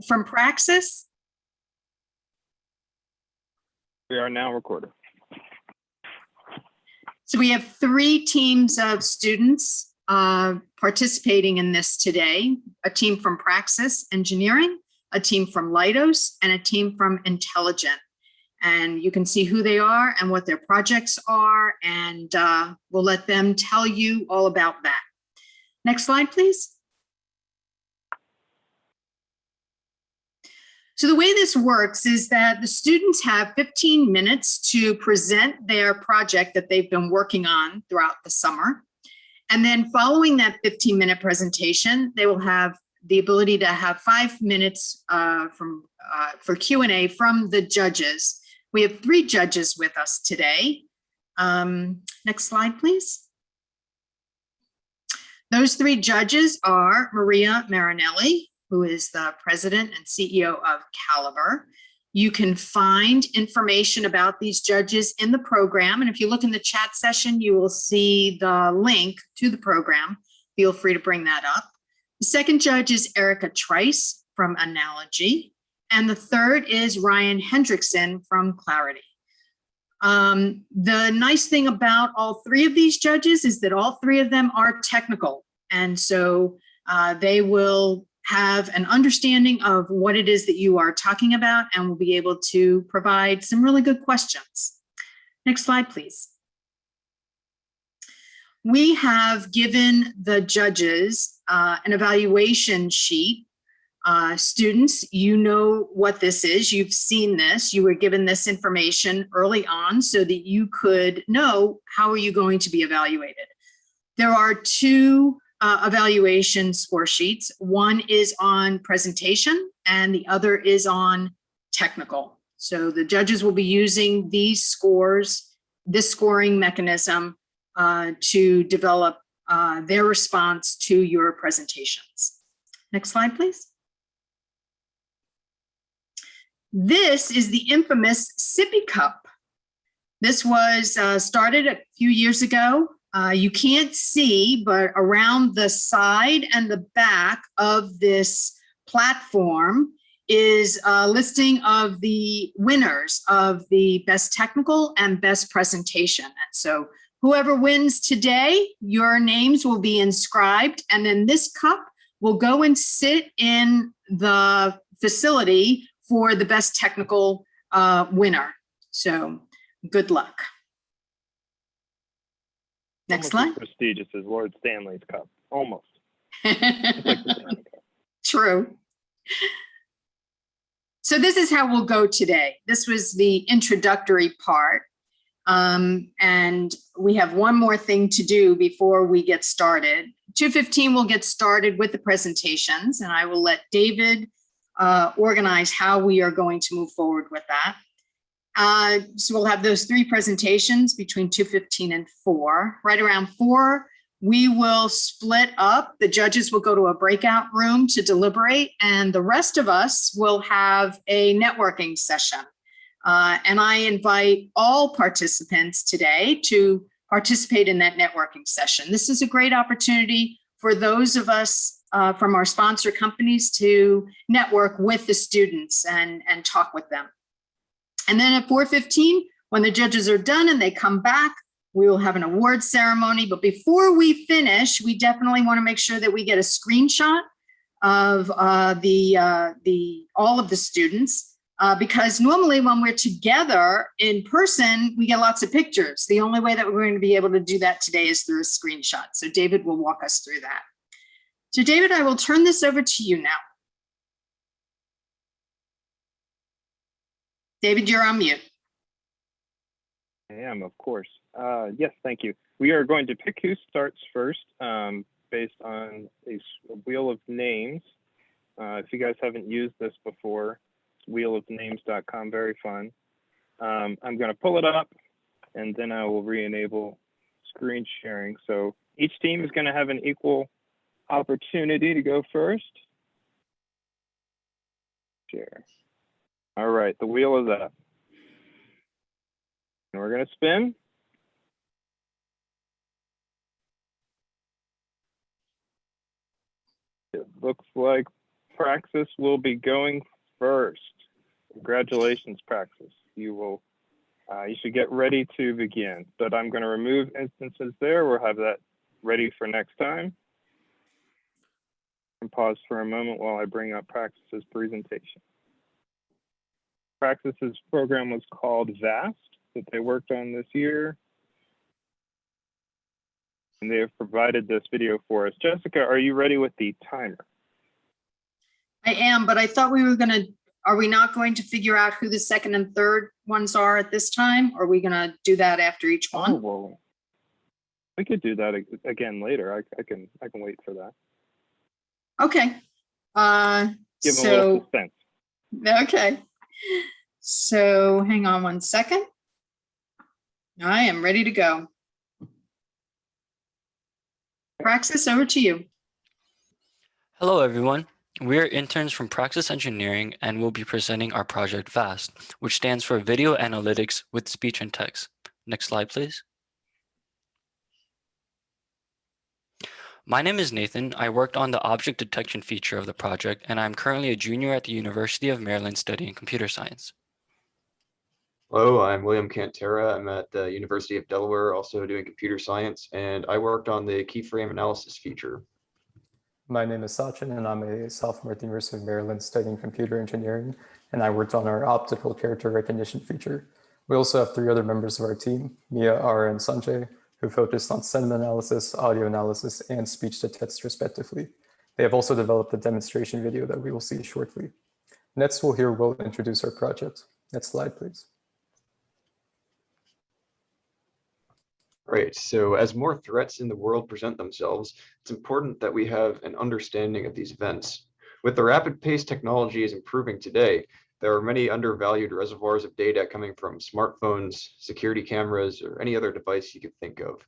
from Praxis? We are now recording. So we have 3 teams of students participating in this today, a team from Praxis Engineering, a team from Leidos, and a team from Intelligent. And you can see who they are and what their projects are, and we'll let them tell you all about that. Next slide, please. So the way this works is that the students have 15 minutes to present their project that they've been working on throughout the summer. And then following that 15-minute presentation, they will have the ability to have 5 minutes for Q&A from the judges. We have 3 judges with us today. Next slide, please. Those 3 judges are Maria Marinelli, who is the president and CEO of Caliber. You can find information about these judges in the program. And if you look in the chat session, you will see the link to the program. Feel free to bring that up. The second judge is Erica Trice from Analogy. And the third is Ryan Hendrickson from Clarity. The nice thing about all 3 of these judges is that all 3 of them are technical. And so they will have an understanding of what it is that you are talking about and will be able to provide some really good questions. Next slide, please. We have given the judges an evaluation sheet. Students, you know what this is. You've seen this. You were given this information early on so that you could know how are you going to be evaluated. There are 2 evaluation score sheets. One is on presentation and the other is on technical. So the judges will be using these scores, this scoring mechanism to develop their response to your presentations. Next slide, please. This is the infamous Sippy Cup. This was started a few years ago. You can't see, but around the side and the back of this platform is a listing of the winners of the best technical and best presentation. And so whoever wins today, your names will be inscribed, and then this cup will go and sit in the facility for the best technical winner. So good luck. Next slide. As prestigious as Lord Stanley's Cup, almost. True. So this is how we'll go today. This was the introductory part. And we have one more thing to do before we get started. 2:15 we'll get started with the presentations, and I will let David organize how we are going to move forward with that. So we'll have those 3 presentations between 2:15 and 4. Right around 4, we will split up. The judges will go to a breakout room to deliberate, and the rest of us will have a networking session. And I invite all participants today to participate in that networking session. This is a great opportunity for those of us from our sponsor companies to network with the students and talk with them. And then at 4:15, when the judges are done and they come back, we will have an award ceremony. But before we finish, we definitely want to make sure that we get a screenshot of all of the students, because normally when we're together in person, we get lots of pictures. The only way that we're going to be able to do that today is through a screenshot. So David will walk us through that. So David, I will turn this over to you now. David, you're on mute. I am, of course. Yes, thank you. We are going to pick who starts first based on a wheel of names. If you guys haven't used this before, it's wheelofnames.com, very fun. I'm going to pull it up and then I will re-enable screen sharing. So each team is going to have an equal opportunity to go first. Share. All right, the wheel is up. And we're going to spin. It looks like Praxis will be going first. Congratulations, Praxis. You should get ready to begin, but I'm going to remove instances there. We'll have that ready for next time. And pause for a moment while I bring up Praxis's presentation. Praxis's program was called VAST that they worked on this year. And they have provided this video for us. Jessica, are you ready with the timer? I am, but I thought we were are we not going to figure out who the second and third ones are at this time? Or are we gonna do that after each one? Oh, well, we could do that again later. I can wait for that. Okay. Give them a little suspense. Okay. So hang on one second. I am ready to go. Praxis, over to you. Hello, everyone. We are interns from Praxis Engineering and will be presenting our project VAST, which stands for Video Analytics with Speech and Text. Next slide, please. My name is Nathan. I worked on the object detection feature of the project, and I'm currently a junior at the University of Maryland studying computer science. Hello, I'm William Cantera. I'm at the University of Delaware, also doing computer science, and I worked on the keyframe analysis feature. My name is Sachin, and I'm a sophomore at the University of Maryland studying computer engineering, and I worked on our optical character recognition feature. We also have 3 other members of our team, Mia, Ara, and Sanjay, who focused on sentiment analysis, audio analysis, and speech to text respectively. They have also developed a demonstration video that we will see shortly. Next, we'll hear Will introduce our project. Next slide, please. Right, so as more threats in the world present themselves, it's important that we have an understanding of these events. With the rapid pace technology is improving today, there are many undervalued reservoirs of data coming from smartphones, security cameras, or any other device you could think of.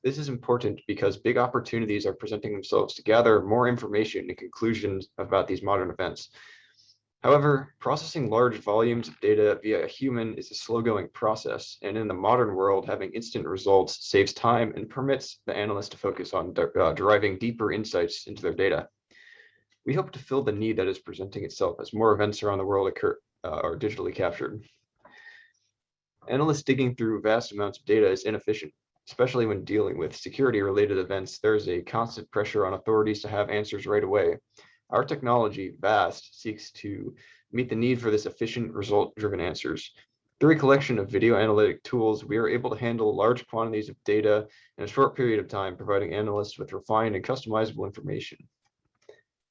This is important because big opportunities are presenting themselves to gather more information and conclusions about these modern events. However, processing large volumes of data via a human is a slow-going process, and in the modern world, having instant results saves time and permits the analyst to focus on deriving deeper insights into their data. We hope to fill the need that is presenting itself as more events around the world are digitally captured. Analysts digging through vast amounts of data is inefficient, especially when dealing with security-related events. There's a constant pressure on authorities to have answers right away. Our technology, VAST, seeks to meet the need for this efficient, result-driven answers. Through a collection of video analytic tools, we are able to handle large quantities of data in a short period of time, providing analysts with refined and customizable information.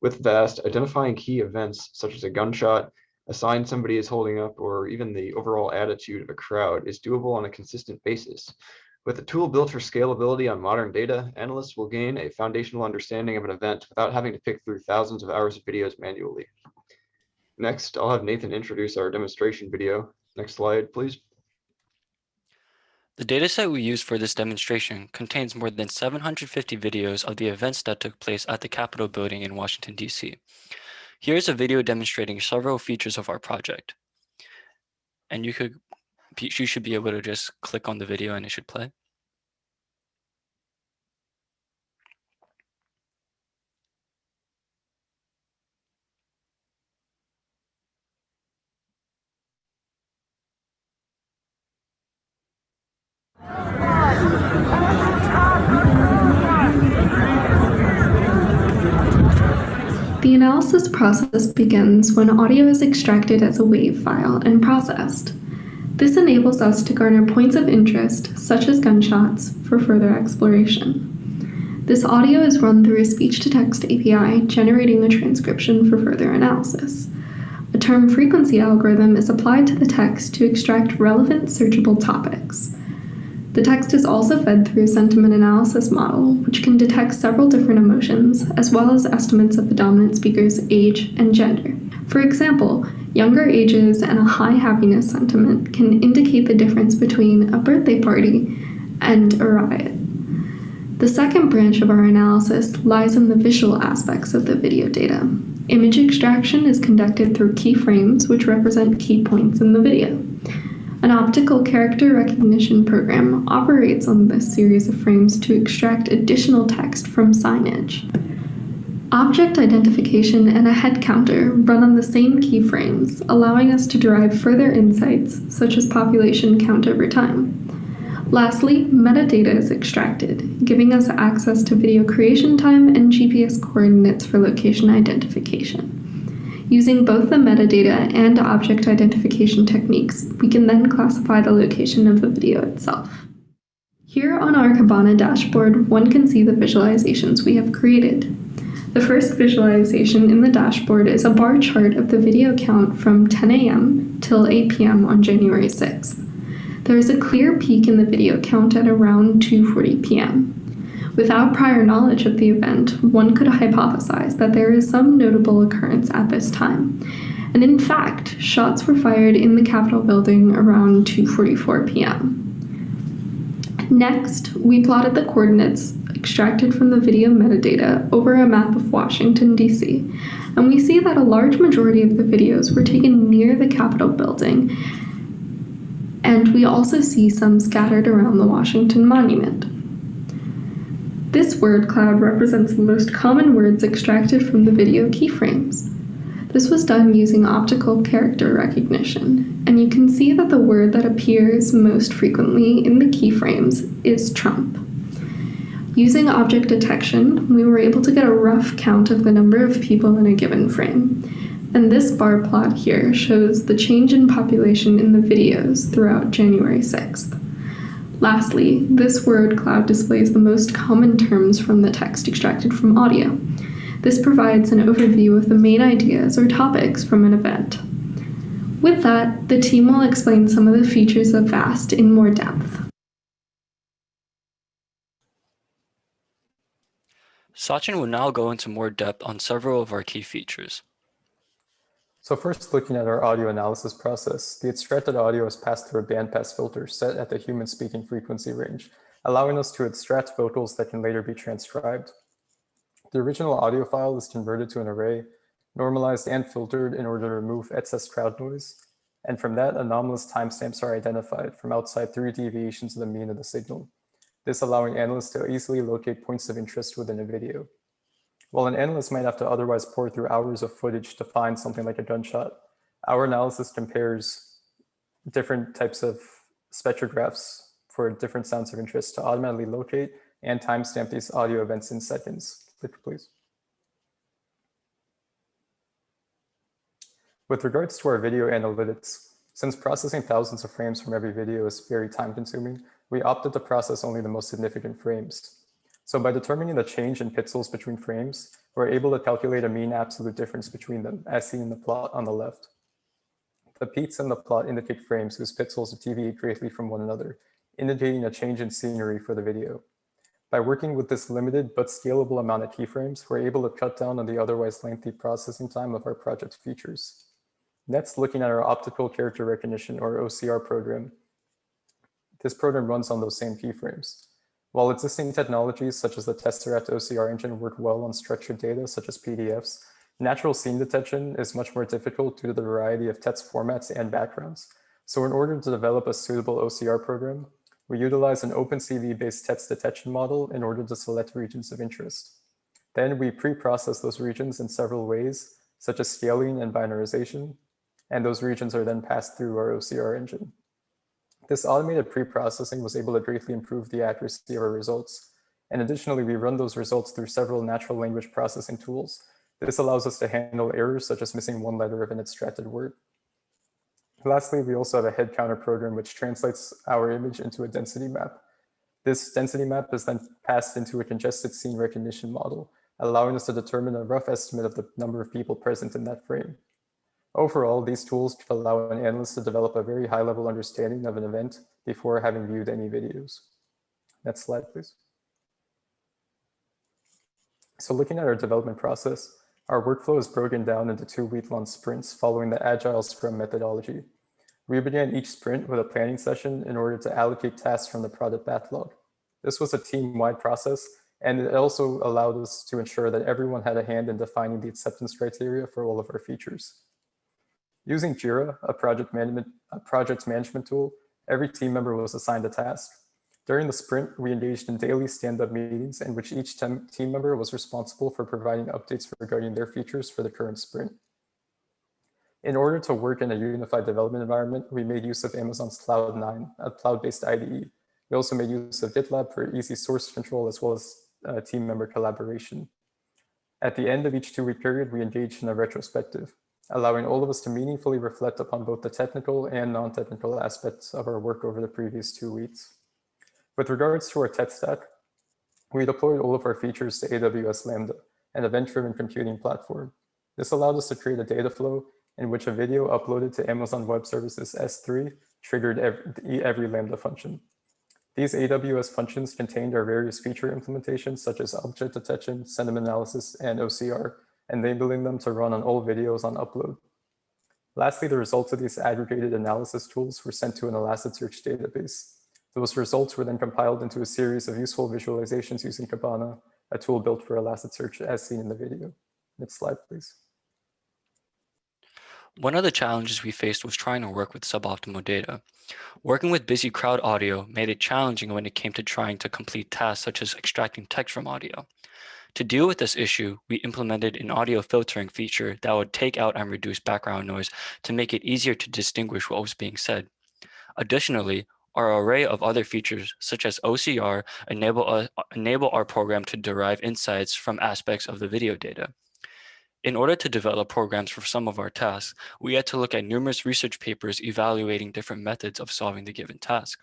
With VAST, identifying key events such as a gunshot, a sign somebody is holding up, or even the overall attitude of a crowd is doable on a consistent basis. With a tool built for scalability on modern data, analysts will gain a foundational understanding of an event without having to pick through thousands of hours of videos manually. Next, I'll have Nathan introduce our demonstration video. Next slide, please. The dataset we used for this demonstration contains more than 750 videos of the events that took place at the Capitol building in Washington, D.C. Here's a video demonstrating several features of our project. And you should be able to just click on the video and it should play. The analysis process begins when audio is extracted as a WAV file and processed. This enables us to garner points of interest, such as gunshots, for further exploration. This audio is run through a speech-to-text API, generating a transcription for further analysis. A term frequency algorithm is applied to the text to extract relevant searchable topics. The text is also fed through a sentiment analysis model, which can detect several different emotions, as well as estimates of the dominant speaker's age and gender. For example, younger ages and a high happiness sentiment can indicate the difference between a birthday party and a riot. The second branch of our analysis lies in the visual aspects of the video data. Image extraction is conducted through keyframes, which represent key points in the video. An optical character recognition program operates on this series of frames to extract additional text from signage. Object identification and a head counter run on the same keyframes, allowing us to derive further insights, such as population count over time. Lastly, metadata is extracted, giving us access to video creation time and GPS coordinates for location identification. Using both the metadata and object identification techniques, we can then classify the location of the video itself. Here on our Kibana dashboard, one can see the visualizations we have created. The first visualization in the dashboard is a bar chart of the video count from 10 a.m. till 8 p.m. on January 6th. There is a clear peak in the video count at around 2:40 p.m. Without prior knowledge of the event, one could hypothesize that there is some notable occurrence at this time. And in fact, shots were fired in the Capitol building around 2:44 p.m. Next, we plotted the coordinates extracted from the video metadata over a map of Washington, D.C., and we see that a large majority of the videos were taken near the Capitol building, and we also see some scattered around the Washington Monument. This word cloud represents the most common words extracted from the video keyframes. This was done using optical character recognition, and you can see that the word that appears most frequently in the keyframes is Trump. Using object detection, we were able to get a rough count of the number of people in a given frame. And this bar plot here shows the change in population in the videos throughout January 6th. Lastly, this word cloud displays the most common terms from the text extracted from audio. This provides an overview of the main ideas or topics from an event. With that, the team will explain some of the features of VAST in more depth. Sachin will now go into more depth on several of our key features. So first, looking at our audio analysis process, the extracted audio is passed through a bandpass filter set at the human speaking frequency range, allowing us to extract vocals that can later be transcribed. The original audio file is converted to an array, normalized and filtered in order to remove excess crowd noise, and from that, anomalous timestamps are identified from outside 3 deviations of the mean of the signal, this allowing analysts to easily locate points of interest within a video. While an analyst might have to otherwise pore through hours of footage to find something like a gunshot, our analysis compares different types of spectrographs for different sounds of interest to automatically locate and timestamp these audio events in seconds. Click, please. With regards to our video analytics, since processing thousands of frames from every video is very time-consuming, we opted to process only the most significant frames. So by determining the change in pixels between frames, we're able to calculate a mean absolute difference between them, as seen in the plot on the left. The peaks in the plot indicate frames whose pixels deviate greatly from one another, indicating a change in scenery for the video. By working with this limited but scalable amount of keyframes, we're able to cut down on the otherwise lengthy processing time of our project features. Next, looking at our optical character recognition, or OCR program. This program runs on those same keyframes. While existing technologies such as the Tesseract OCR engine work well on structured data such as PDFs, natural scene detection is much more difficult due to the variety of text formats and backgrounds. So in order to develop a suitable OCR program, we utilize an OpenCV-based text detection model in order to select regions of interest. Then we pre-process those regions in several ways, such as scaling and binarization, and those regions are then passed through our OCR engine. This automated pre-processing was able to greatly improve the accuracy of our results. And additionally, we run those results through several natural language processing tools. This allows us to handle errors such as missing one letter of an extracted word. Lastly, we also have a head counter program which translates our image into a density map. This density map is then passed into a congested scene recognition model, allowing us to determine a rough estimate of the number of people present in that frame. Overall, these tools could allow an analyst to develop a very high-level understanding of an event before having viewed any videos. Next slide, please. So looking at our development process, our workflow is broken down into 2 week-long sprints following the Agile Scrum methodology. We began each sprint with a planning session in order to allocate tasks from the product backlog. This was a team-wide process, and it also allowed us to ensure that everyone had a hand in defining the acceptance criteria for all of our features. Using Jira, a project management tool, every team member was assigned a task. During the sprint, we engaged in daily stand-up meetings in which each team member was responsible for providing updates regarding their features for the current sprint. In order to work in a unified development environment, we made use of Amazon's Cloud9, a cloud-based IDE. We also made use of GitLab for easy source control as well as team member collaboration. At the end of each 2-week period, we engaged in a retrospective, allowing all of us to meaningfully reflect upon both the technical and non-technical aspects of our work over the previous 2 weeks. With regards to our tech stack, we deployed all of our features to AWS Lambda, an event-driven computing platform. This allowed us to create a data flow in which a video uploaded to Amazon Web Services S3 triggered every Lambda function. These AWS functions contained our various feature implementations such as object detection, sentiment analysis, and OCR, enabling them to run on all videos on upload. Lastly, the results of these aggregated analysis tools were sent to an Elasticsearch database. Those results were then compiled into a series of useful visualizations using Kibana, a tool built for Elasticsearch as seen in the video. Next slide, please. One of the challenges we faced was trying to work with suboptimal data. Working with busy crowd audio made it challenging when it came to trying to complete tasks such as extracting text from audio. To deal with this issue, we implemented an audio filtering feature that would take out and reduce background noise to make it easier to distinguish what was being said. Additionally, our array of other features, such as OCR, enable our program to derive insights from aspects of the video data. In order to develop programs for some of our tasks, we had to look at numerous research papers evaluating different methods of solving the given task.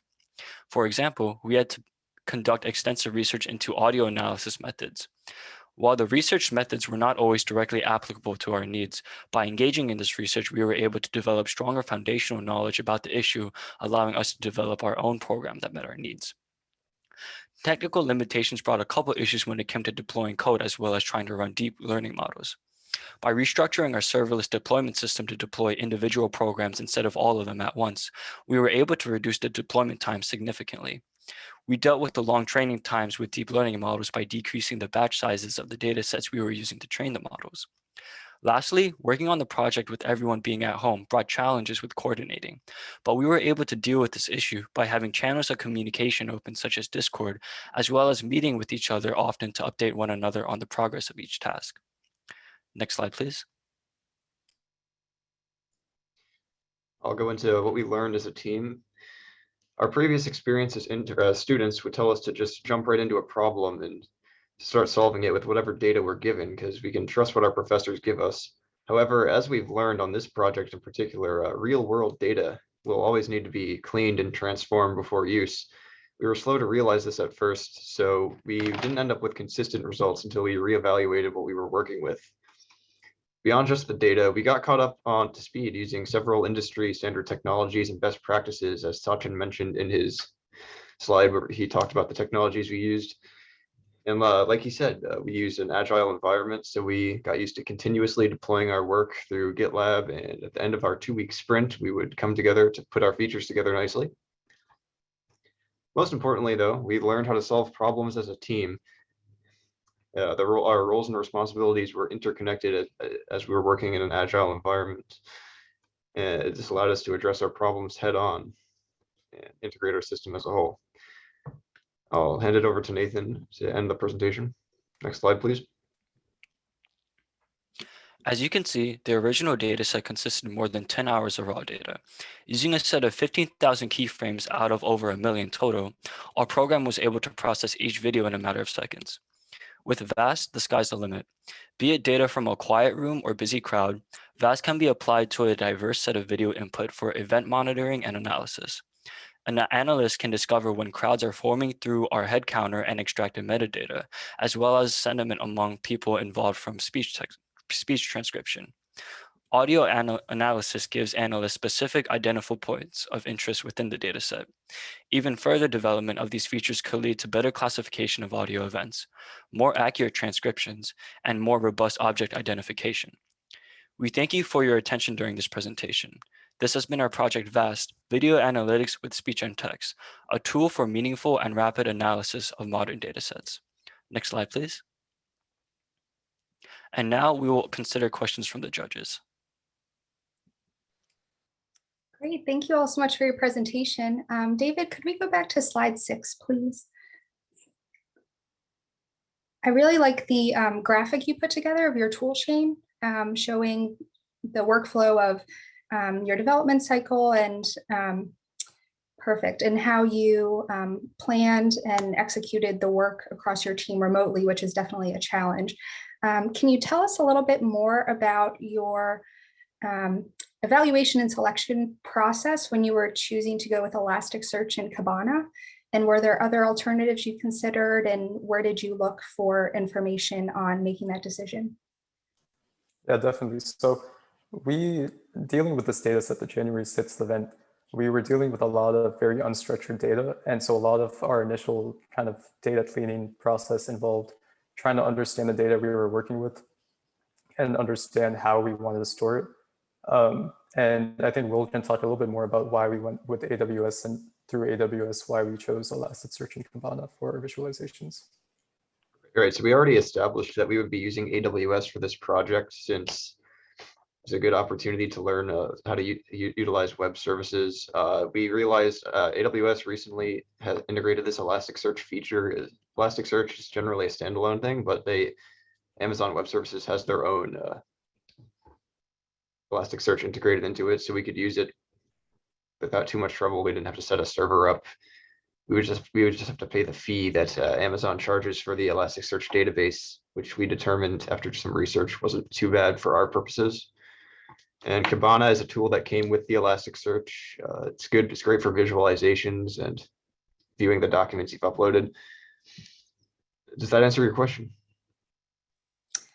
For example, we had to conduct extensive research into audio analysis methods. While the research methods were not always directly applicable to our needs, by engaging in this research, we were able to develop stronger foundational knowledge about the issue, allowing us to develop our own program that met our needs. Technical limitations brought a couple issues when it came to deploying code as well as trying to run deep learning models. By restructuring our serverless deployment system to deploy individual programs instead of all of them at once, we were able to reduce the deployment time significantly. We dealt with the long training times with deep learning models by decreasing the batch sizes of the data sets we were using to train the models. Lastly, working on the project with everyone being at home brought challenges with coordinating, but we were able to deal with this issue by having channels of communication open such as Discord, as well as meeting with each other often to update one another on the progress of each task. Next slide, please. I'll go into what we learned as a team. Our previous experience as students would tell us to just jump right into a problem and start solving it with whatever data we're given because we can trust what our professors give us. However, as we've learned on this project in particular, real world data will always need to be cleaned and transformed before use. We were slow to realize this at first, so we didn't end up with consistent results until we reevaluated what we were working with. Beyond just the data, we got caught up on to speed using several industry standard technologies and best practices, as Sachin mentioned in his slide where he talked about the technologies we used. And like he said, we used an agile environment, so we got used to continuously deploying our work through GitLab, and at the end of our 2-week sprint, we would come together to put our features together nicely. Most importantly, though, we learned how to solve problems as a team. Our roles and responsibilities were interconnected as we were working in an agile environment. And this allowed us to address our problems head on and integrate our system as a whole. I'll hand it over to Nathan to end the presentation. Next slide, please. As you can see, the original dataset consisted of more than 10 hours of raw data. Using a set of 15,000 keyframes out of over 1 million total, our program was able to process each video in a matter of seconds. With VAST, the sky's the limit. Be it data from a quiet room or busy crowd, VAST can be applied to a diverse set of video input for event monitoring and analysis. An analyst can discover when crowds are forming through our head counter and extracted metadata, as well as sentiment among people involved from speech transcription. Audio analysis gives analysts specific identifiable points of interest within the dataset. Even further development of these features could lead to better classification of audio events, more accurate transcriptions, and more robust object identification. We thank you for your attention during this presentation. This has been our project VAST, Video Analytics with Speech and Text, a tool for meaningful and rapid analysis of modern datasets. Next slide, please. And now we will consider questions from the judges. Great, thank you all so much for your presentation. David, could we go back to slide 6, please? I really like the graphic you put together of your tool chain, showing the workflow of your development cycle and perfect, and how you planned and executed the work across your team remotely, which is definitely a challenge. Can you tell us a little bit more about your evaluation and selection process when you were choosing to go with Elasticsearch and Kibana? And were there other alternatives you considered, and where did you look for information on making that decision? Yeah, definitely. So dealing with this data set, the January 6th event, we were dealing with a lot of very unstructured data. And so a lot of our initial kind of data cleaning process involved trying to understand the data we were working with and understand how we wanted to store it. And I think Will can talk a little bit more about why we went with AWS, and through AWS, why we chose Elasticsearch and Kibana for our visualizations. Right, so we already established that we would be using AWS for this project, since it's a good opportunity to learn how to utilize web services. We realized AWS recently has integrated this Elasticsearch feature. Elasticsearch is generally a standalone thing, but Amazon Web Services has their own Elasticsearch integrated into it, so we could use it without too much trouble. We didn't have to set a server up. We would just have to pay the fee that Amazon charges for the Elasticsearch database, which we determined after some research wasn't too bad for our purposes. And Kibana is a tool that came with the Elasticsearch. It's good. It's great for visualizations and viewing the documents you've uploaded. Does that answer your question?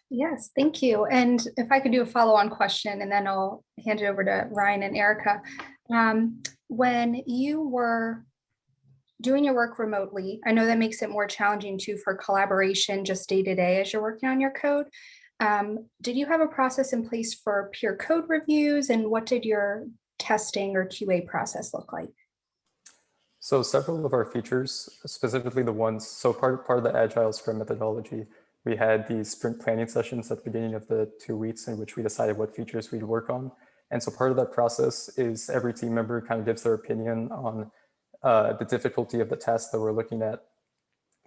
Yes, thank you. And if I could do a follow-on question, and then I'll hand it over to Ryan and Erica. When you were doing your work remotely, I know that makes it more challenging too for collaboration just day to day as you're working on your code. Did you have a process in place for peer code reviews, and what did your testing or QA process look like? So several of our features, specifically the ones, so part of the Agile Scrum methodology, we had these sprint planning sessions at the beginning of the 2 weeks in which we decided what features we'd work on. And so part of that process is every team member kind of gives their opinion on the difficulty of the task that we're looking at.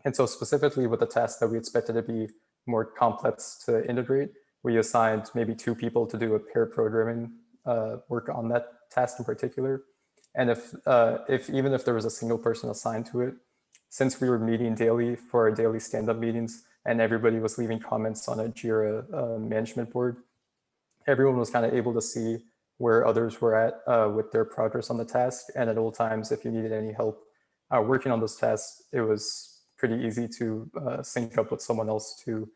And so specifically with the task that we expected to be more complex to integrate, we assigned maybe 2 people to do a pair programming work on that task in particular. And even if there was a single person assigned to it, since we were meeting daily for our daily stand-up meetings and everybody was leaving comments on a Jira management board, everyone was kind of able to see where others were at with their progress on the task. And at all times, if you needed any help working on those tasks, it was pretty easy to sync up with someone else to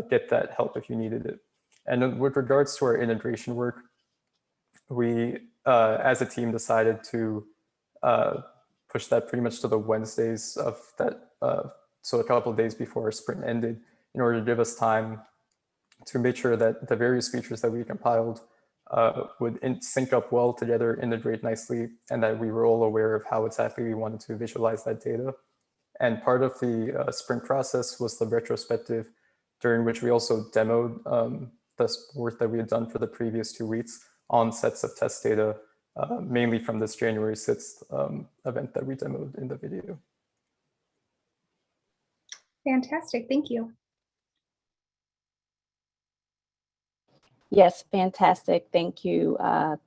get that help if you needed it. And with regards to our integration work, we, as a team, decided to push that pretty much to the Wednesdays of that, so a couple of days before our sprint ended, in order to give us time to make sure that the various features that we compiled would sync up well together, integrate nicely, and that we were all aware of how exactly we wanted to visualize that data. And part of the sprint process was the retrospective, during which we also demoed the work that we had done for the previous 2 weeks on sets of test data, mainly from this January 6th event that we demoed in the video. Fantastic, thank you. Yes, fantastic. Thank you,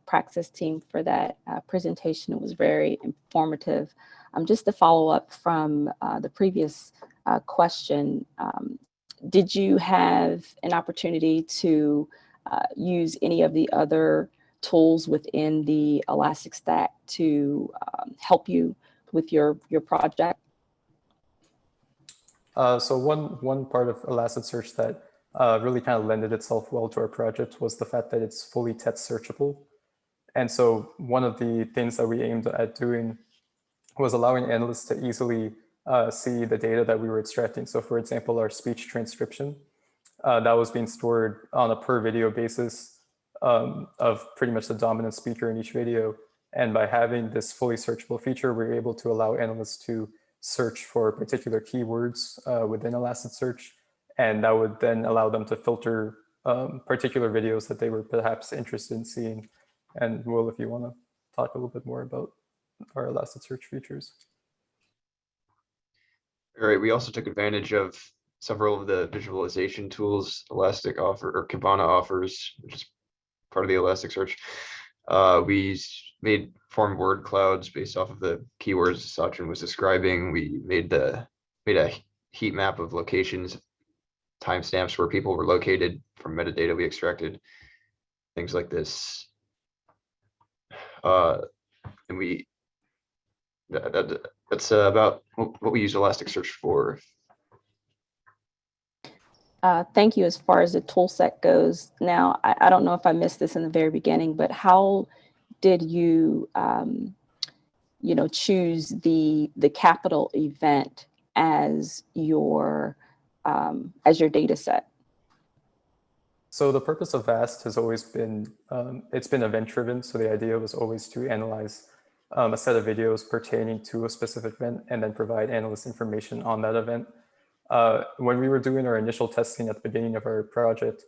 Praxis team, for that presentation. It was very informative. Just to follow up from the previous question, did you have an opportunity to use any of the other tools within the Elastic Stack to help you with your project? So one part of Elasticsearch that really kind of lended itself well to our project was the fact that it's fully text searchable. And so one of the things that we aimed at doing was allowing analysts to easily see the data that we were extracting. So for example, our speech transcription, that was being stored on a per video basis of pretty much the dominant speaker in each video. And by having this fully searchable feature, we're able to allow analysts to search for particular keywords within Elasticsearch. And that would then allow them to filter particular videos that they were perhaps interested in seeing. And Will, if you want to. talk a little bit more about our Elasticsearch features. All right, we also took advantage of several of the visualization tools Elastic or Kibana offers, which is part of the Elasticsearch. We formed word clouds based off of the keywords Sachin was describing. We made a heat map of locations, timestamps where people were located from metadata we extracted, things like this. And that's about what we use Elasticsearch for. Thank you. As far as the tool set goes, now I don't know if I missed this in the very beginning, but how did you, choose the capital event as your data set? So the purpose of VAST has always been, it's been event driven. So the idea was always to analyze a set of videos pertaining to a specific event and then provide analyst information on that event. When we were doing our initial testing at the beginning of our project,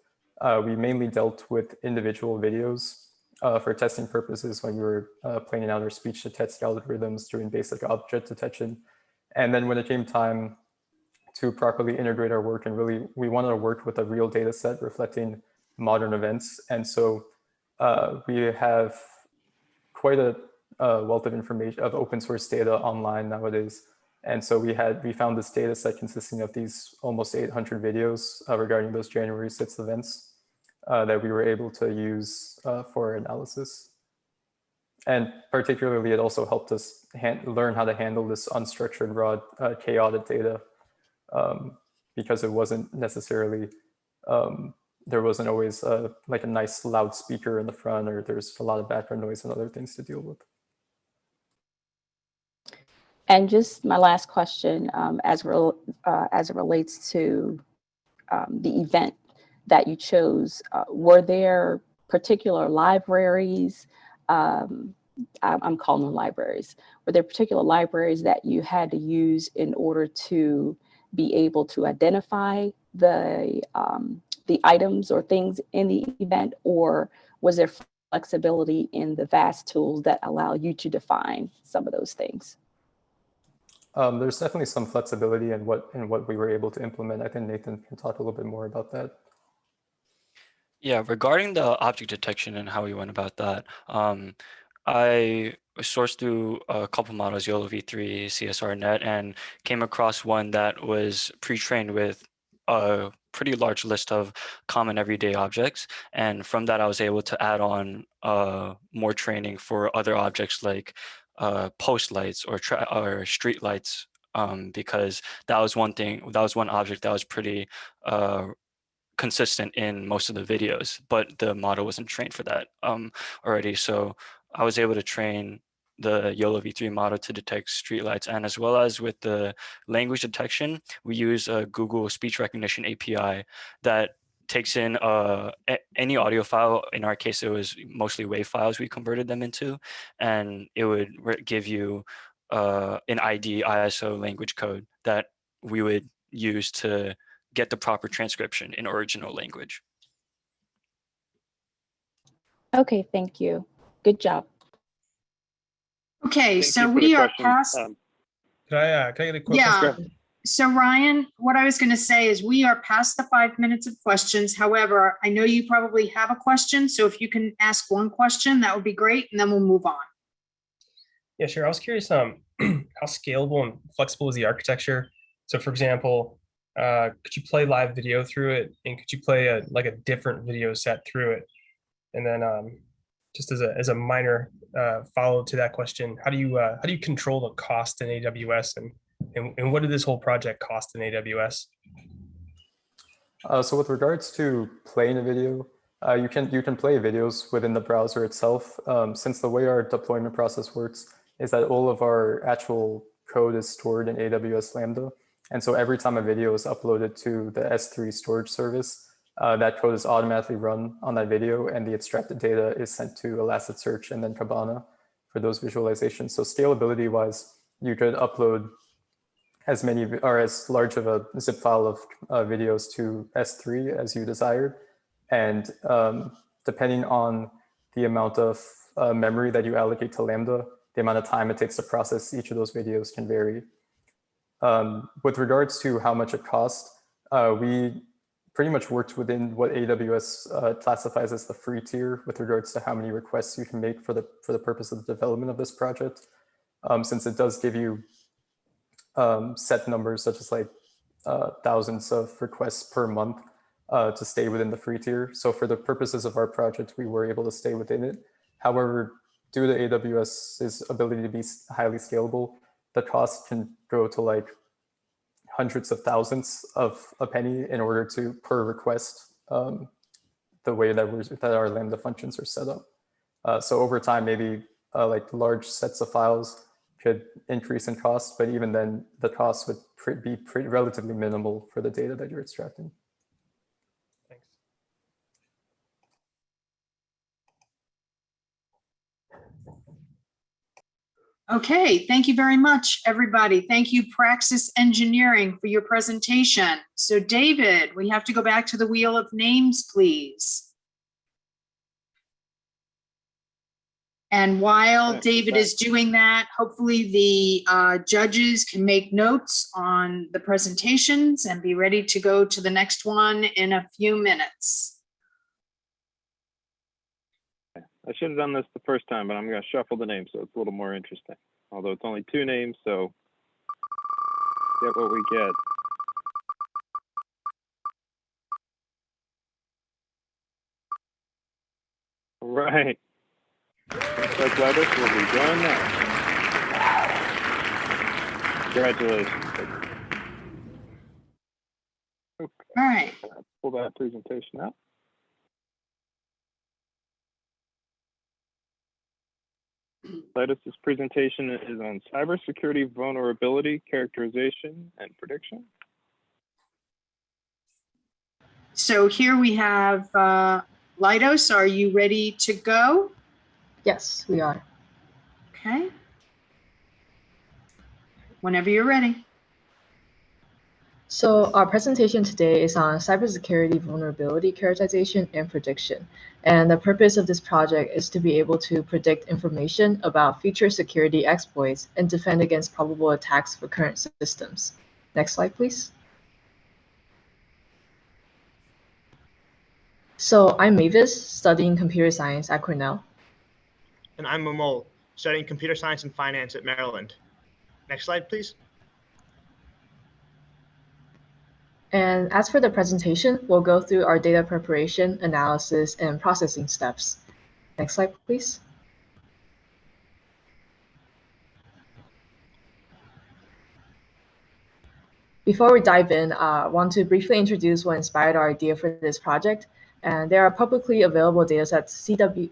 we mainly dealt with individual videos for testing purposes when we were planning out our speech to text algorithms, doing basic object detection. And then when it came time to properly integrate our work, and really we wanted to work with a real data set reflecting modern events. And so we have quite a wealth of information, of open source data online nowadays. And so we found this data set consisting of these almost 800 videos regarding those January 6th events that we were able to use for analysis. And particularly, it also helped us learn how to handle this unstructured, raw, chaotic data because it wasn't necessarily, there wasn't always like a nice loud speaker in the front, or there's a lot of background noise and other things to deal with. And just my last question, as it relates to the event that you chose, were there particular libraries? I'm calling them libraries. Were there particular libraries that you had to use in order to be able to identify the items or things in the event, or was there flexibility in the VAST tools that allow you to define some of those things? There's definitely some flexibility in what we were able to implement. I think Nathan can talk a little bit more about that. Yeah, regarding the object detection and how we went about that, I sourced through a couple models, YOLO v3, CSRNet, and came across one that was pre-trained with a pretty large list of common everyday objects. And from that, I was able to add on more training for other objects like post lights or street lights, because that was one object that was pretty consistent in most of the videos, but the model wasn't trained for that already. So I was able to train the YOLO v3 model to detect streetlights, and as well as with the language detection, we use a Google speech recognition API that takes in any audio file. In our case, it was mostly WAV files we converted them into, and it would give you an ID ISO language code that we would use to get the proper transcription in original language. Okay, thank you. Good job. Okay, Thank so you for the we are question. past. Can I get a quick Yeah. question? So Ryan, what I was going to say is we are past the 5 minutes of questions. However, I know you probably have a question. So if you can ask one question, that would be great. And then we'll move on. Yeah, sure. I was curious how scalable and flexible is the architecture? So for example, could you play live video through it, and could you play a different video set through it? And then just as a minor follow to that question, how do you control the cost in AWS, and what did this whole project cost in AWS? So with regards to playing a video, you can play videos within the browser itself. Since the way our deployment process works is that all of our actual code is stored in AWS Lambda. And so every time a video is uploaded to the S3 storage service, that code is automatically run on that video, and the extracted data is sent to Elasticsearch and then Kibana for those visualizations. So scalability wise, you could upload as many or as large of a zip file of videos to S3 as you desired. And depending on the amount of memory that you allocate to Lambda, the amount of time it takes to process each of those videos can vary. With regards to how much it costs, we pretty much worked within what AWS classifies as the free tier with regards to how many requests you can make for the purpose of the development of this project, since it does give you set numbers such as like thousands of requests per month to stay within the free tier. So for the purposes of our project, we were able to stay within it. However, due to AWS's ability to be highly scalable, the cost can go to like hundreds of thousands of a penny in order to per request, the way that our Lambda functions are set up. So over time, maybe like large sets of files could increase in cost, but even then the cost would be relatively minimal for the data that you're extracting. Thanks. Okay, thank you very much, everybody. Thank you, Praxis Engineering, for your presentation. So David, we have to go back to the wheel of names, please. And while David is doing that, hopefully the judges can make notes on the presentations and be ready to go to the next one in a few minutes. I should have done this the first time, but I'm going to shuffle the names so it's a little more interesting. Although it's only 2 names, so get what we get. All right. Looks like Levis will be going next. Congratulations. Okay. All right. Pull that presentation out. Letus's presentation is on cybersecurity vulnerability, characterization, and prediction. So here we have Leidos. Are you ready to go? Yes, we are. Okay. Whenever you're ready. So our presentation today is on cybersecurity vulnerability characterization and prediction. And the purpose of this project is to be able to predict information about future security exploits and defend against probable attacks for current systems. Next slide, please. So I'm Mavis, studying computer science at Cornell. And I'm Momol, studying computer science and finance at Maryland. Next slide, please. And as for the presentation, we'll go through our data preparation, analysis, and processing steps. Next slide, please. Before we dive in, I want to briefly introduce what inspired our idea for this project. And there are publicly available datasets CVE,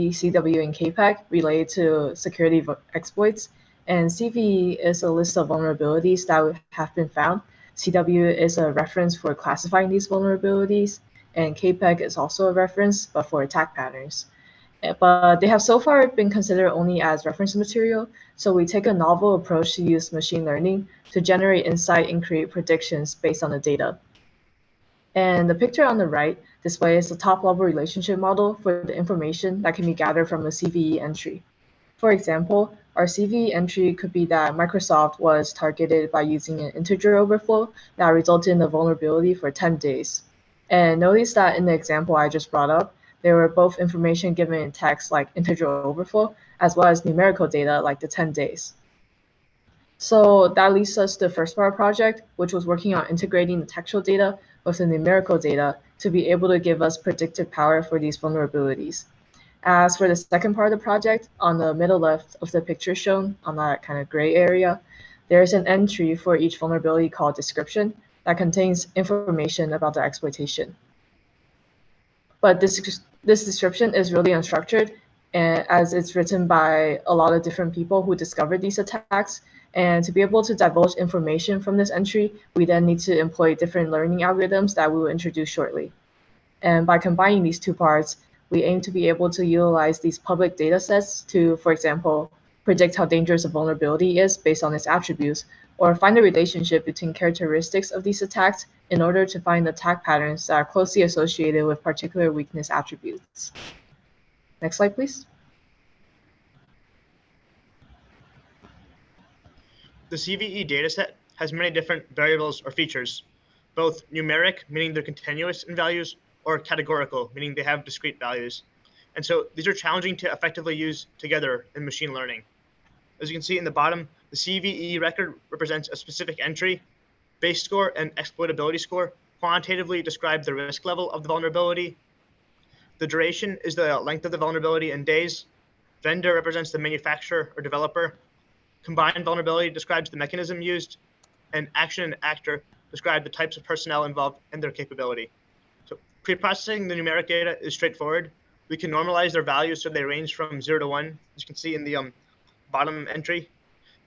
CW, and KPEG related to security exploits. And CVE is a list of vulnerabilities that have been found. CW is a reference for classifying these vulnerabilities, and KPEG is also a reference, but for attack patterns. But they have so far been considered only as reference material, so we take a novel approach to use machine learning to generate insight and create predictions based on the data. And the picture on the right displays the top-level relationship model for the information that can be gathered from a CVE entry. For example, our CVE entry could be that Microsoft was targeted by using an integer overflow that resulted in a vulnerability for 10 days. And notice that in the example I just brought up, there were both information given in text like integer overflow, as well as numerical data like the 10 days. So that leads us to the first part of the project, which was working on integrating the textual data with the numerical data to be able to give us predictive power for these vulnerabilities. As for the second part of the project, on the middle left of the picture shown on that kind of gray area, there's an entry for each vulnerability called description that contains information about the exploitation. But this description is really unstructured, and as it's written by a lot of different people who discovered these attacks. And to be able to divulge information from this entry, we then need to employ different learning algorithms that we will introduce shortly. And by combining these two parts, we aim to be able to utilize these public data sets to, for example, predict how dangerous a vulnerability is based on its attributes, or find a relationship between characteristics of these attacks in order to find attack patterns that are closely associated with particular weakness attributes. Next slide, please. the CVE dataset has many different variables or features, both numeric, meaning they're continuous in values, or categorical, meaning they have discrete values. And so these are challenging to effectively use together in machine learning. As you can see in the bottom, the CVE record represents a specific entry. Base score and exploitability score quantitatively describe the risk level of the vulnerability. The duration is the length of the vulnerability in days. Vendor represents the manufacturer or developer. Combined vulnerability describes the mechanism used. And action and actor describe the types of personnel involved and their capability. So pre-processing the numeric data is straightforward. We can normalize their values so they range from 0 to 1, as you can see in the bottom entry.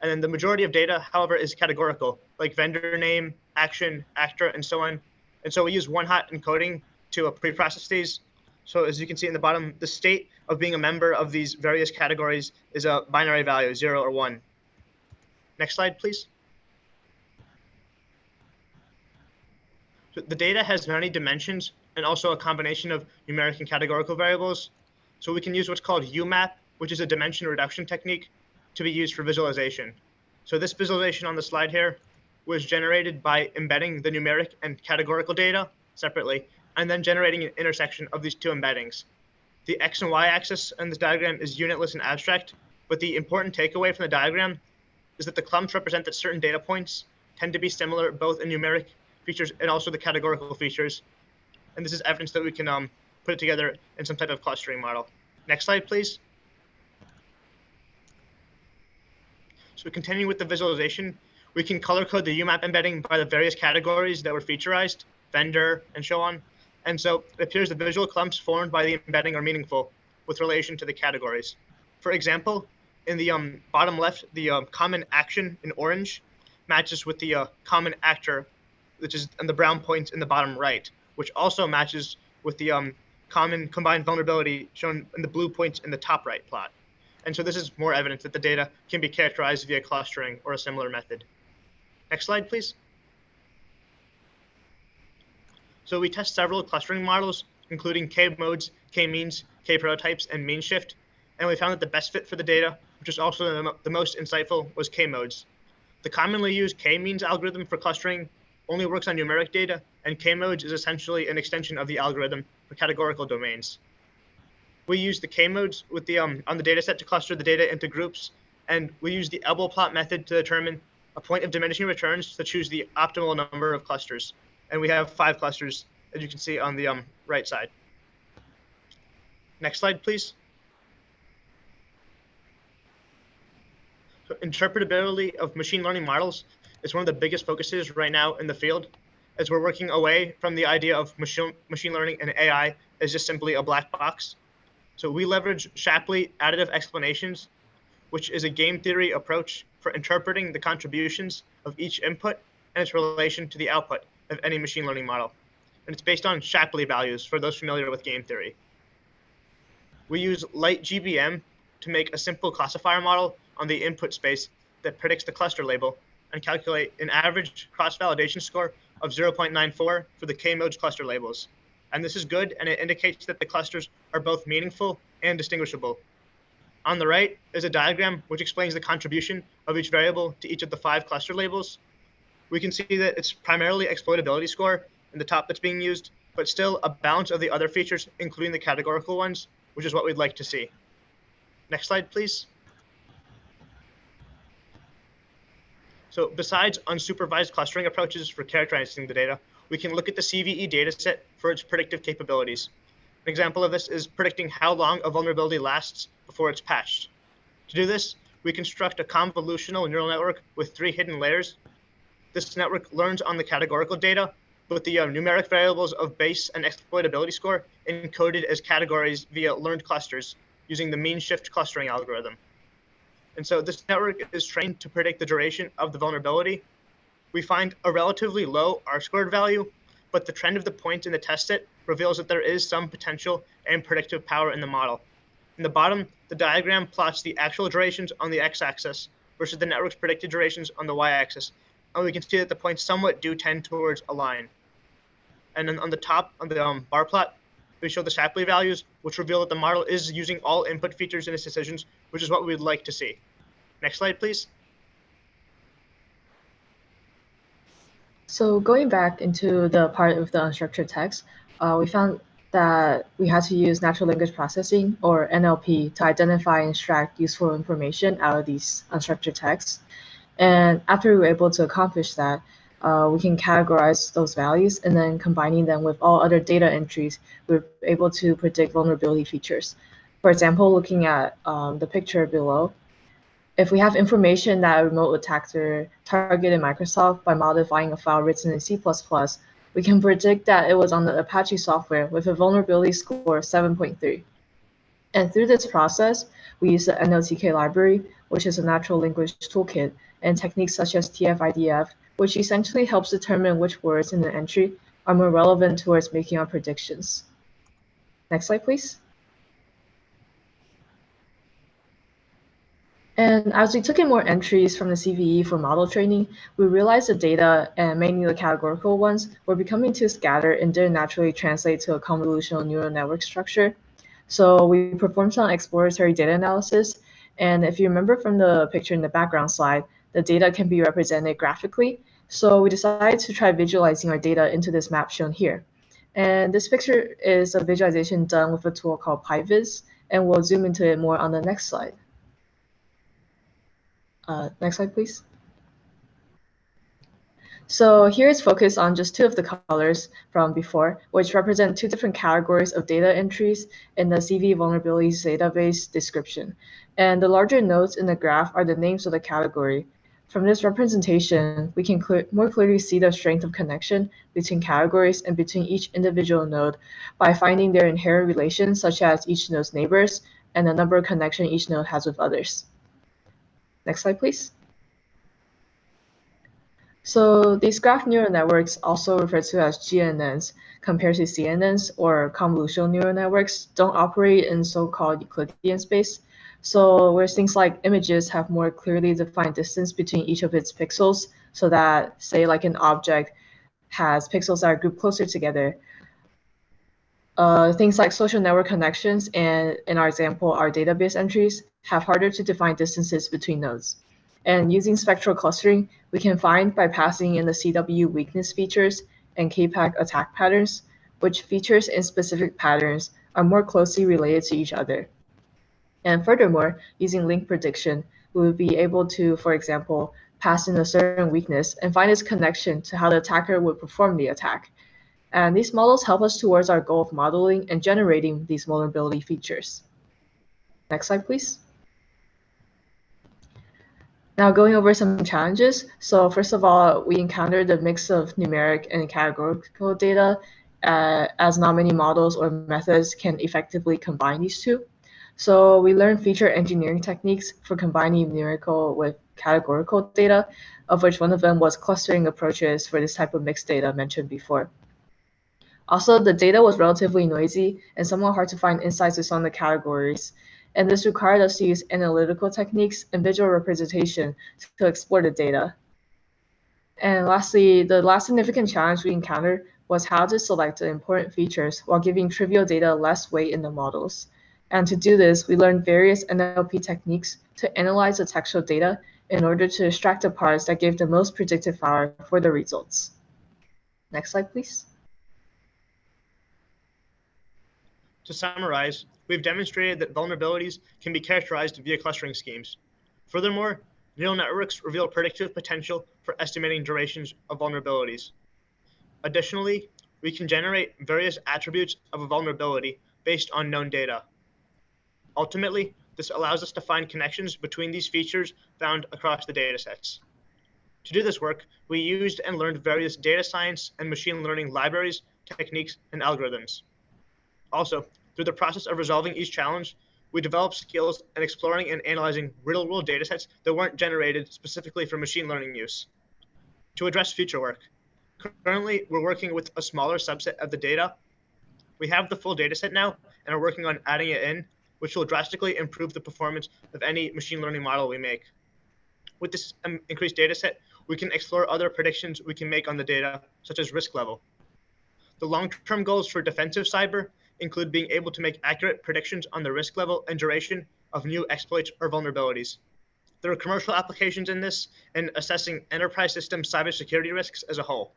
And then the majority of data, however, is categorical, like vendor name, action, actor, and so on. And so we use one-hot encoding to pre-process these. So as you can see in the bottom, the state of being a member of these various categories is a binary value, 0 or 1. Next slide, please. So the data has many dimensions and also a combination of numeric and categorical variables. So we can use what's called UMAP, which is a dimension reduction technique to be used for visualization. So this visualization on the slide here was generated by embedding the numeric and categorical data separately, and then generating an intersection of these two embeddings. The X and Y axis in this diagram is unitless and abstract, but the important takeaway from the diagram is that the clumps represent that certain data points tend to be similar both in numeric features and also the categorical features. And this is evidence that we can put it together in some type of clustering model. Next slide, please. So continuing with the visualization, we can color code the UMAP embedding by the various categories that were featurized, vendor, and so on. And so it appears the visual clumps formed by the embedding are meaningful with relation to the categories. For example, in the bottom left, the common action in orange matches with the common actor, which is in the brown points in the bottom right, which also matches with the common combined vulnerability shown in the blue points in the top right plot. And so this is more evidence that the data can be characterized via clustering or a similar method. Next slide, please. So we test several clustering models, including k-modes, k-means, k-prototypes, and mean shift. And we found that the best fit for the data, which is also the most insightful, was k-modes. The commonly used k-means algorithm for clustering only works on numeric data, and k-modes is essentially an extension of the algorithm for categorical domains. We use the k-modes with the on the dataset to cluster the data into groups, and we use the elbow plot method to determine a point of diminishing returns to choose the optimal number of clusters. And we have 5 clusters, as you can see on the right side. Next slide, please. So interpretability of machine learning models is one of the biggest focuses right now in the field, as we're working away from the idea of machine learning and AI as just simply a black box. So we leverage Shapley additive explanations, which is a game theory approach for interpreting the contributions of each input and its relation to the output of any machine learning model. And it's based on Shapley values for those familiar with game theory. We use light GBM to make a simple classifier model on the input space that predicts the cluster label and calculate an average cross-validation score of 0.94 for the k-modes cluster labels. And this is good, and it indicates that the clusters are both meaningful and distinguishable. On the right is a diagram which explains the contribution of each variable to each of the 5 cluster labels. We can see that it's primarily exploitability score in the top that's being used, but still a balance of the other features, including the categorical ones, which is what we'd like to see. Next slide, please. So besides unsupervised clustering approaches for characterizing the data, we can look at the CVE dataset for its predictive capabilities. An example of this is predicting how long a vulnerability lasts before it's patched. To do this, we construct a convolutional neural network with 3 hidden layers. This network learns on the categorical data, with the numeric variables of base and exploitability score encoded as categories via learned clusters using the mean shift clustering algorithm. And so this network is trained to predict the duration of the vulnerability. We find a relatively low R-squared value, but the trend of the points in the test set reveals that there is some potential and predictive power in the model. In the bottom, the diagram plots the actual durations on the x-axis versus the network's predicted durations on the y-axis, and we can see that the points somewhat do tend towards a line. And then on the top, on the bar plot, we show the Shapley values, which reveal that the model is using all input features in its decisions, which is what we'd like to see. Next slide, please. So going back into the part of the unstructured text, we found that we had to use natural language processing, or NLP, to identify and extract useful information out of these unstructured texts. And after we were able to accomplish that, we can categorize those values, and then combining them with all other data entries, we're able to predict vulnerability features. For example, looking at the picture below, if we have information that a remote attacker targeted Microsoft by modifying a file written in C++, we can predict that it was on the Apache software with a vulnerability score of 7.3. And through this process, we use the NLTK library, which is a natural language toolkit, and techniques such as TF-IDF, which essentially helps determine which words in the entry are more relevant towards making our predictions. Next slide, please. And as we took in more entries from the CVE for model training, we realized the data, and mainly the categorical ones, were becoming too scattered and didn't naturally translate to a convolutional neural network structure. So we performed some exploratory data analysis. And if you remember from the picture in the background slide, the data can be represented graphically. So we decided to try visualizing our data into this map shown here. And this picture is a visualization done with a tool called PyVis, and we'll zoom into it more on the next slide. Next slide, please. So here is focused on just two of the colors from before, which represent two different categories of data entries in the CV vulnerabilities database description. And the larger nodes in the graph are the names of the category. From this representation, we can more clearly see the strength of connection between categories and between each individual node by finding their inherent relations, such as each node's neighbors and the number of connections each node has with others. Next slide, please. So these graph neural networks, also referred to as GNNs, compared to CNNs or convolutional neural networks, don't operate in so-called Euclidean space. So whereas things like images have more clearly defined distance between each of its pixels, so that, say, like an object has pixels that are grouped closer together, things like social network connections and, in our example, our database entries have harder to define distances between nodes. And using spectral clustering, we can find by passing in the CW weakness features and KPAC attack patterns, which features in specific patterns are more closely related to each other. And furthermore, using link prediction, we would be able to, for example, pass in a certain weakness and find its connection to how the attacker would perform the attack. And these models help us towards our goal of modeling and generating these vulnerability features. Next slide, please. Now going over some challenges. So first of all, we encountered a mix of numeric and categorical data, as not many models or methods can effectively combine these two. So we learned feature engineering techniques for combining numerical with categorical data, of which one of them was clustering approaches for this type of mixed data mentioned before. Also, the data was relatively noisy and somewhat hard to find insights based on the categories. And this required us to use analytical techniques and visual representation to explore the data. And lastly, the last significant challenge we encountered was how to select the important features while giving trivial data less weight in the models. And to do this, we learned various NLP techniques to analyze the textual data in order to extract the parts that gave the most predictive power for the results. Next slide, please. To summarize, we've demonstrated that vulnerabilities can be characterized via clustering schemes. Furthermore, neural networks reveal predictive potential for estimating durations of vulnerabilities. Additionally, we can generate various attributes of a vulnerability based on known data. Ultimately, this allows us to find connections between these features found across the datasets. To do this work, we used and learned various data science and machine learning libraries, techniques, and algorithms. Also, through the process of resolving each challenge, we developed skills in exploring and analyzing real-world datasets that weren't generated specifically for machine learning use. To address future work, currently we're working with a smaller subset of the data. We have the full dataset now and are working on adding it in, which will drastically improve the performance of any machine learning model we make. With this increased dataset, we can explore other predictions we can make on the data, such as risk level. The long-term goals for defensive cyber include being able to make accurate predictions on the risk level and duration of new exploits or vulnerabilities. There are commercial applications in this and assessing enterprise system cybersecurity risks as a whole.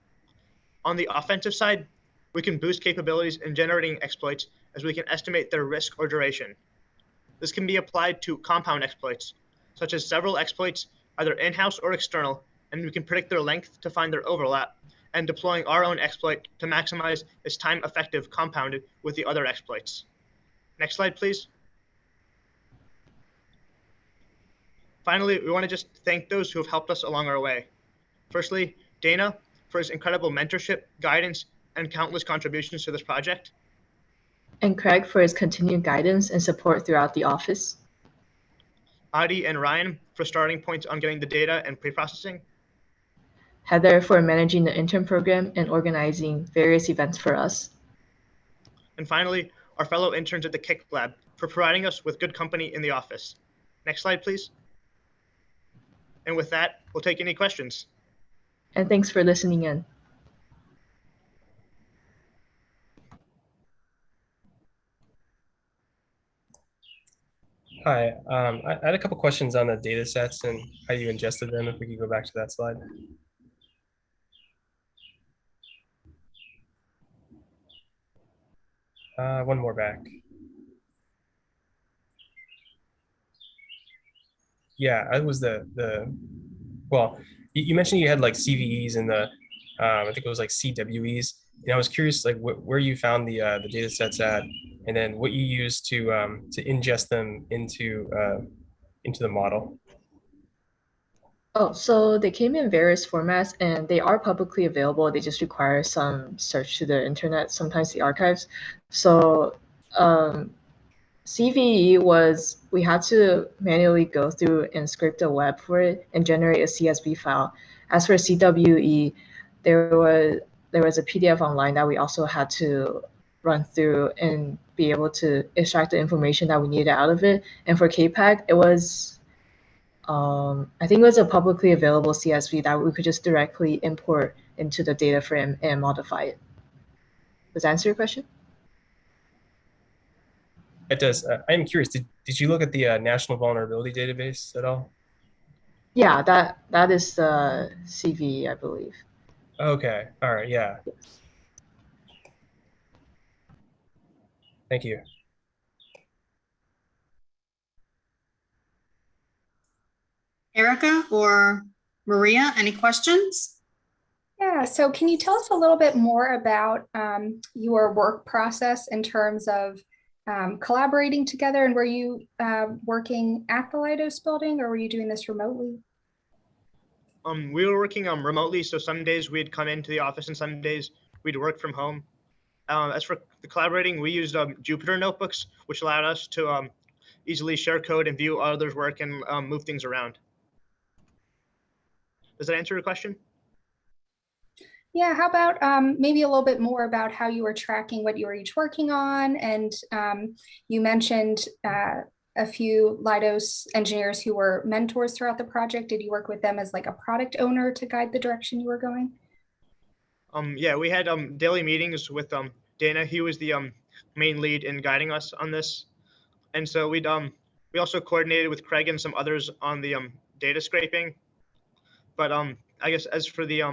On the offensive side, we can boost capabilities in generating exploits as we can estimate their risk or duration. This can be applied to compound exploits, such as several exploits, either in-house or external, and we can predict their length to find their overlap, and deploying our own exploit to maximize its time effective compounded with the other exploits. Next slide, please. Finally, we want to just thank those who have helped us along our way. Firstly, Dana for his incredible mentorship, guidance, and countless contributions to this project. And Craig for his continued guidance and support throughout the office. Adi and Ryan for starting points on getting the data and pre-processing. Heather for managing the intern program and organizing various events for us. And finally, our fellow interns at the Kick Lab for providing us with good company in the office. Next slide, please. And with that, we'll take any questions. And thanks for listening in. Hi, I had a couple questions on the data sets and how you ingested them, if we could go back to that slide. One more back. Yeah, I was well, you mentioned you had like CVEs and I think it was like CWEs. And I was curious, like where you found the data sets at, and then what you used to ingest them into the model. Oh, so they came in various formats and they are publicly available. They just require some search to the internet, sometimes the archives. So CVE was, we had to manually go through and scrape the web for it and generate a CSV file. As for CWE, there was a PDF online that we also had to run through and be able to extract the information that we needed out of it. And for KPAG, it was, I think it was a publicly available CSV that we could just directly import into the data frame and modify it. Does that answer your question? It does. I am curious, did you look at the National Vulnerability Database at all? Yeah, that is the CVE, I believe. Okay, all right, yeah. Thank you. Erica or Maria, any questions? Yeah, so can you tell us a little bit more about your work process in terms of collaborating together, and were you working at the Leidos building, or were you doing this remotely? We were working remotely, so some days we'd come into the office and some days we'd work from home. As for the collaborating, we used Jupyter notebooks, which allowed us to easily share code and view others' work and move things around. Does that answer your question? Yeah, how about maybe a little bit more about how you were tracking what you were each working on? And you mentioned a few Leidos engineers who were mentors throughout the project. Did you work with them as like a product owner to guide the direction you were going? Yeah, we had daily meetings with Dana. He was the main lead in guiding us on this. And so we also coordinated with Craig and some others on the data scraping. But I guess as for the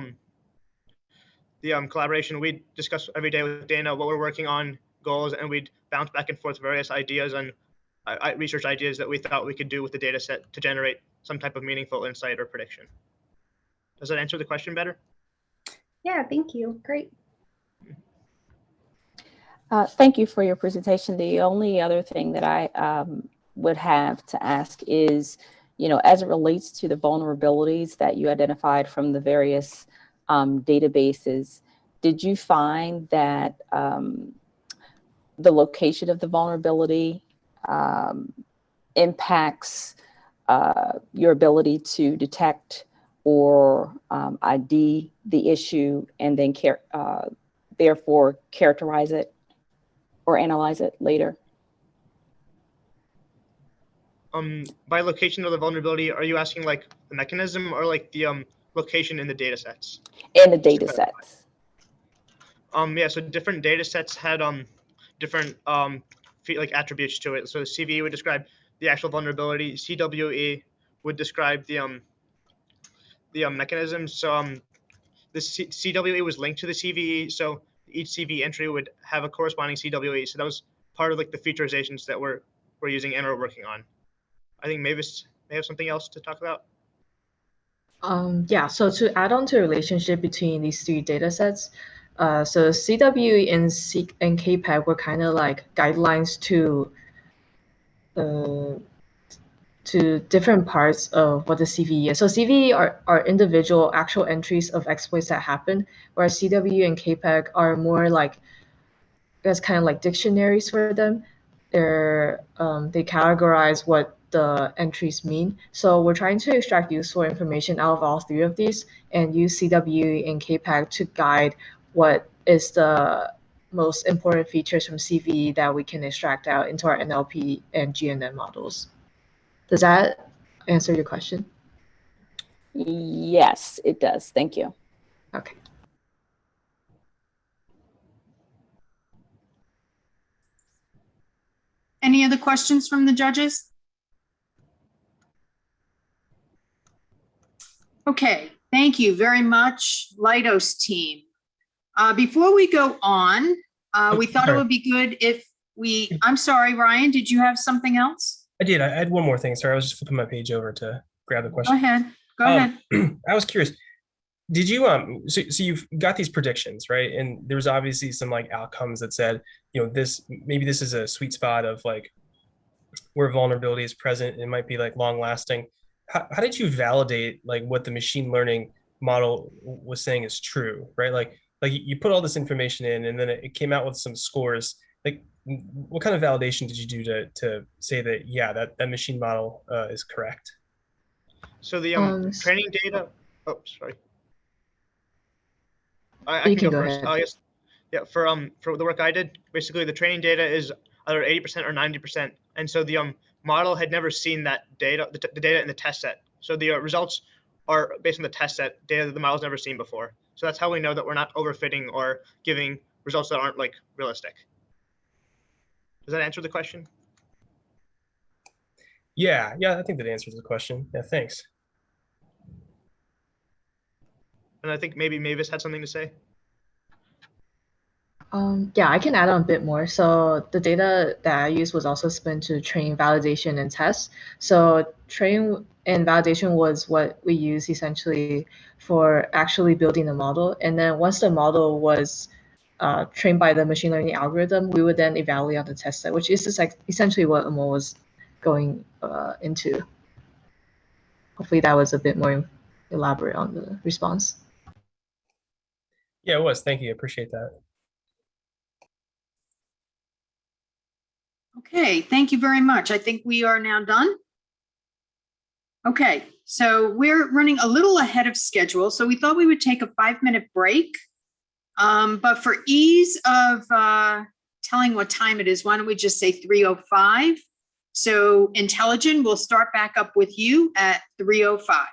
collaboration, we discuss every day with Dana what we're working on, goals, and we'd bounce back and forth various ideas and research ideas that we thought we could do with the data set to generate some type of meaningful insight or prediction. Does that answer the question better? Yeah, thank you. Great. Thank you for your presentation. The only other thing that I would have to ask is, as it relates to the vulnerabilities that you identified from the various databases, did you find that the location of the vulnerability impacts your ability to detect or ID the issue and then therefore characterize it or analyze it later? By location of the vulnerability, are you asking like the mechanism or like the location in the data sets? In the data sets. Yeah, so different data sets had different like attributes to it. So the CVE would describe the actual vulnerability. CWE would describe the mechanism. So the CWE was linked to the CVE, so each CVE entry would have a corresponding CWE. So that was part of like the featurizations that we're using and are working on. I think Mavis may have something else to talk about. Yeah, so to add on to the relationship between these three data sets, so CWE and KPEG were kind of like guidelines to different parts of what the CVE is. So CVE are individual actual entries of exploits that happen, whereas CWE and KPEG are more like, that's kind of like dictionaries for them. They categorize what the entries mean. So we're trying to extract useful information out of all three of these and use CWE and KPEG to guide what is the most important features from CVE that we can extract out into our NLP and GNN models. Does that answer your question? Yes, it does. Thank you. Okay. Any other questions from the judges? Okay, thank you very much, Leidos team. Before we go on, we thought it would be good if I'm sorry, Ryan, did you have something else? I did. I had one more thing. Sorry, I was just flipping my page over to grab the question. Go ahead. Go ahead. I was curious. Did you so you've got these predictions, right? And there's obviously some like outcomes that said, maybe this is a sweet spot of like where vulnerability is present. It might be like long lasting. How did you validate like what the machine learning model was saying is true, right? Like you put all this information in and then it came out with some scores. Like what kind of validation did you do to say that, yeah, that machine model is correct? So the training data, oh, sorry. I You can go go first. ahead. Yes. Yeah, for the work I did, basically the training data is either 80% or 90%. And so the model had never seen that data, the data in the test set. So the results are based on the test set data that the model's never seen before. So that's how we know that we're not overfitting or giving results that aren't like realistic. Does that answer the question? Yeah, I think that answers the question. Yeah, thanks. And I think maybe Mavis had something to say. Yeah, I can add on a bit more. So the data that I used was also spent to train, validation, and test. So train and validation was what we use essentially for actually building the model. And then once the model was trained by the machine learning algorithm, we would then evaluate on the test set, which is just like essentially what Amol was going into. Hopefully that was a bit more elaborate on the response. Yeah, it was. Thank you. I appreciate that. Okay, thank you very much. I think we are now done. Okay, so we're running a little ahead of schedule, so we thought we would take a 5-minute break. But for ease of telling what time it is, why don't we just say 3:05? So Intelligent, we'll start back up with you at 3:05. All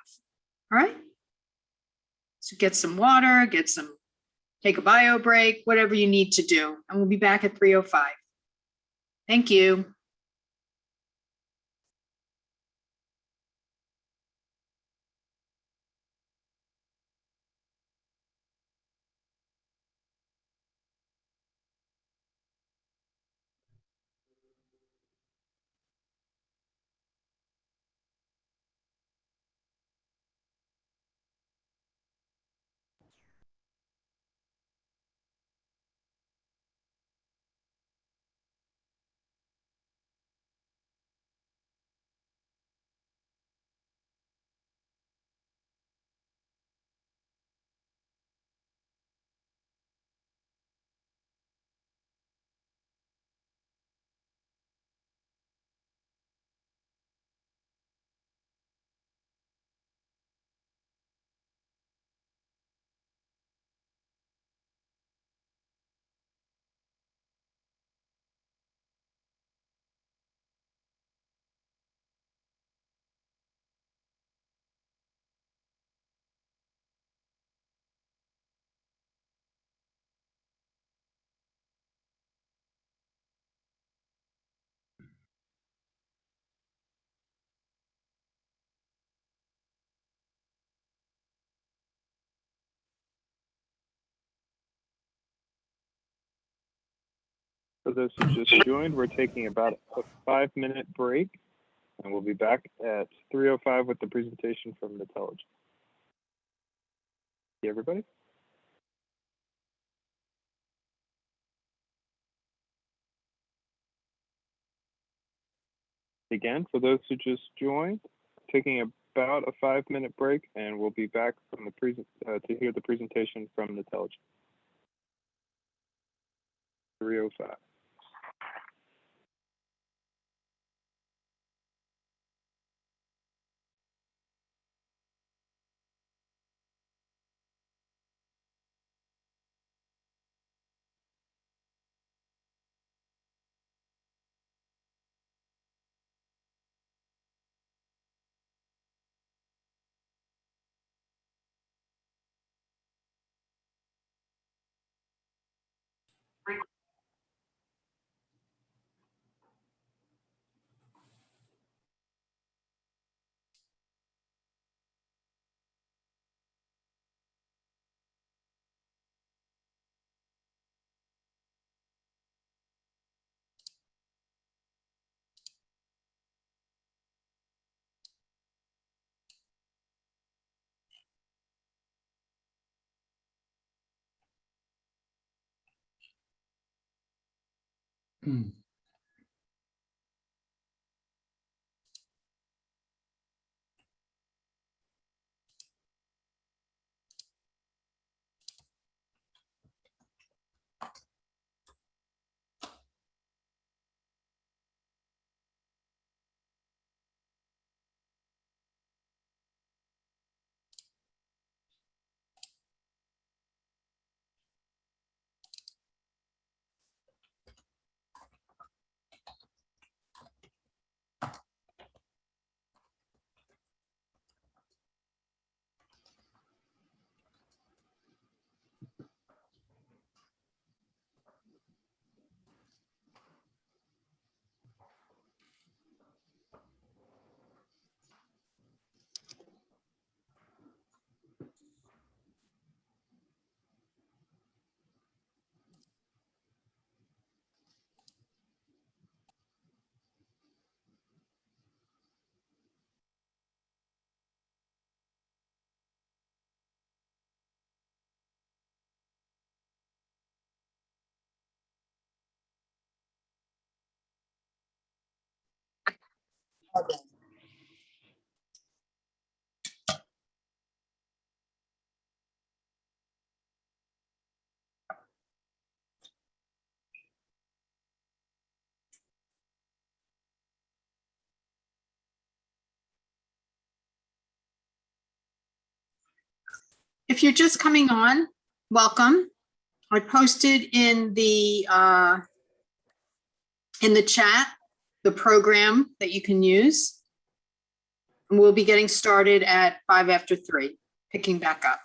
right? So get some water, take a bio break, whatever you need to do. And we'll be back at 3:05. Thank you. For those who just joined, we're taking about a 5-minute break, and we'll be back at 3:05 with the presentation from Intelligence. See everybody? Again, for those who just joined, taking about a 5-minute break, and we'll be back from the to hear the presentation from Intelligence. 3:05. If you're just coming on, welcome. I posted in the chat the program that you can use. And we'll be getting started at 5 after 3, picking back up.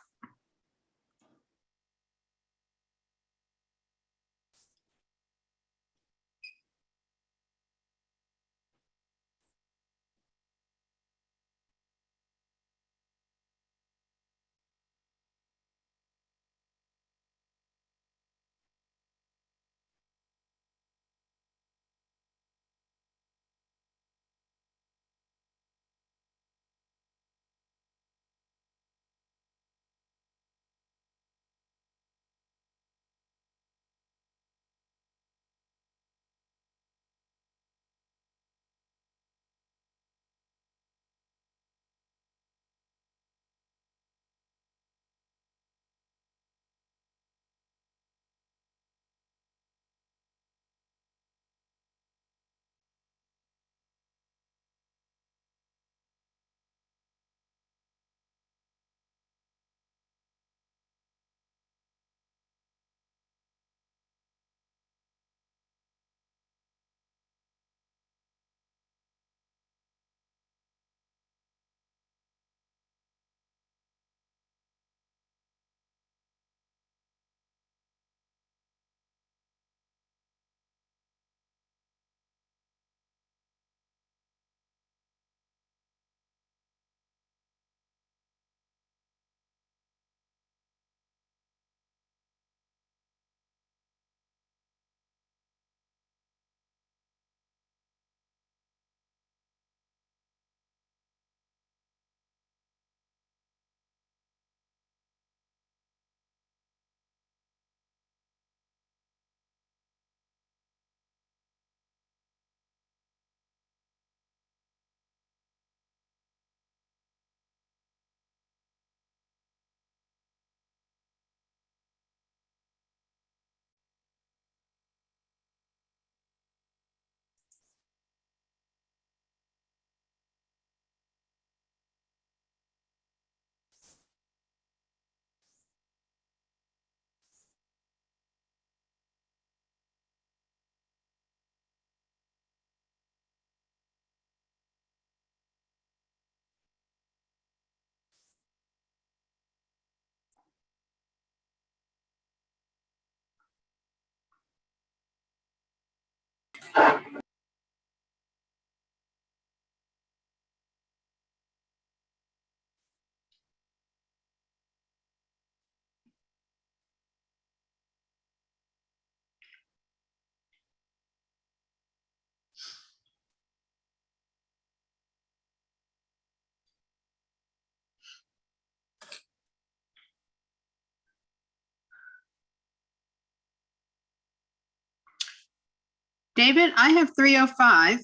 David, I have 3:05.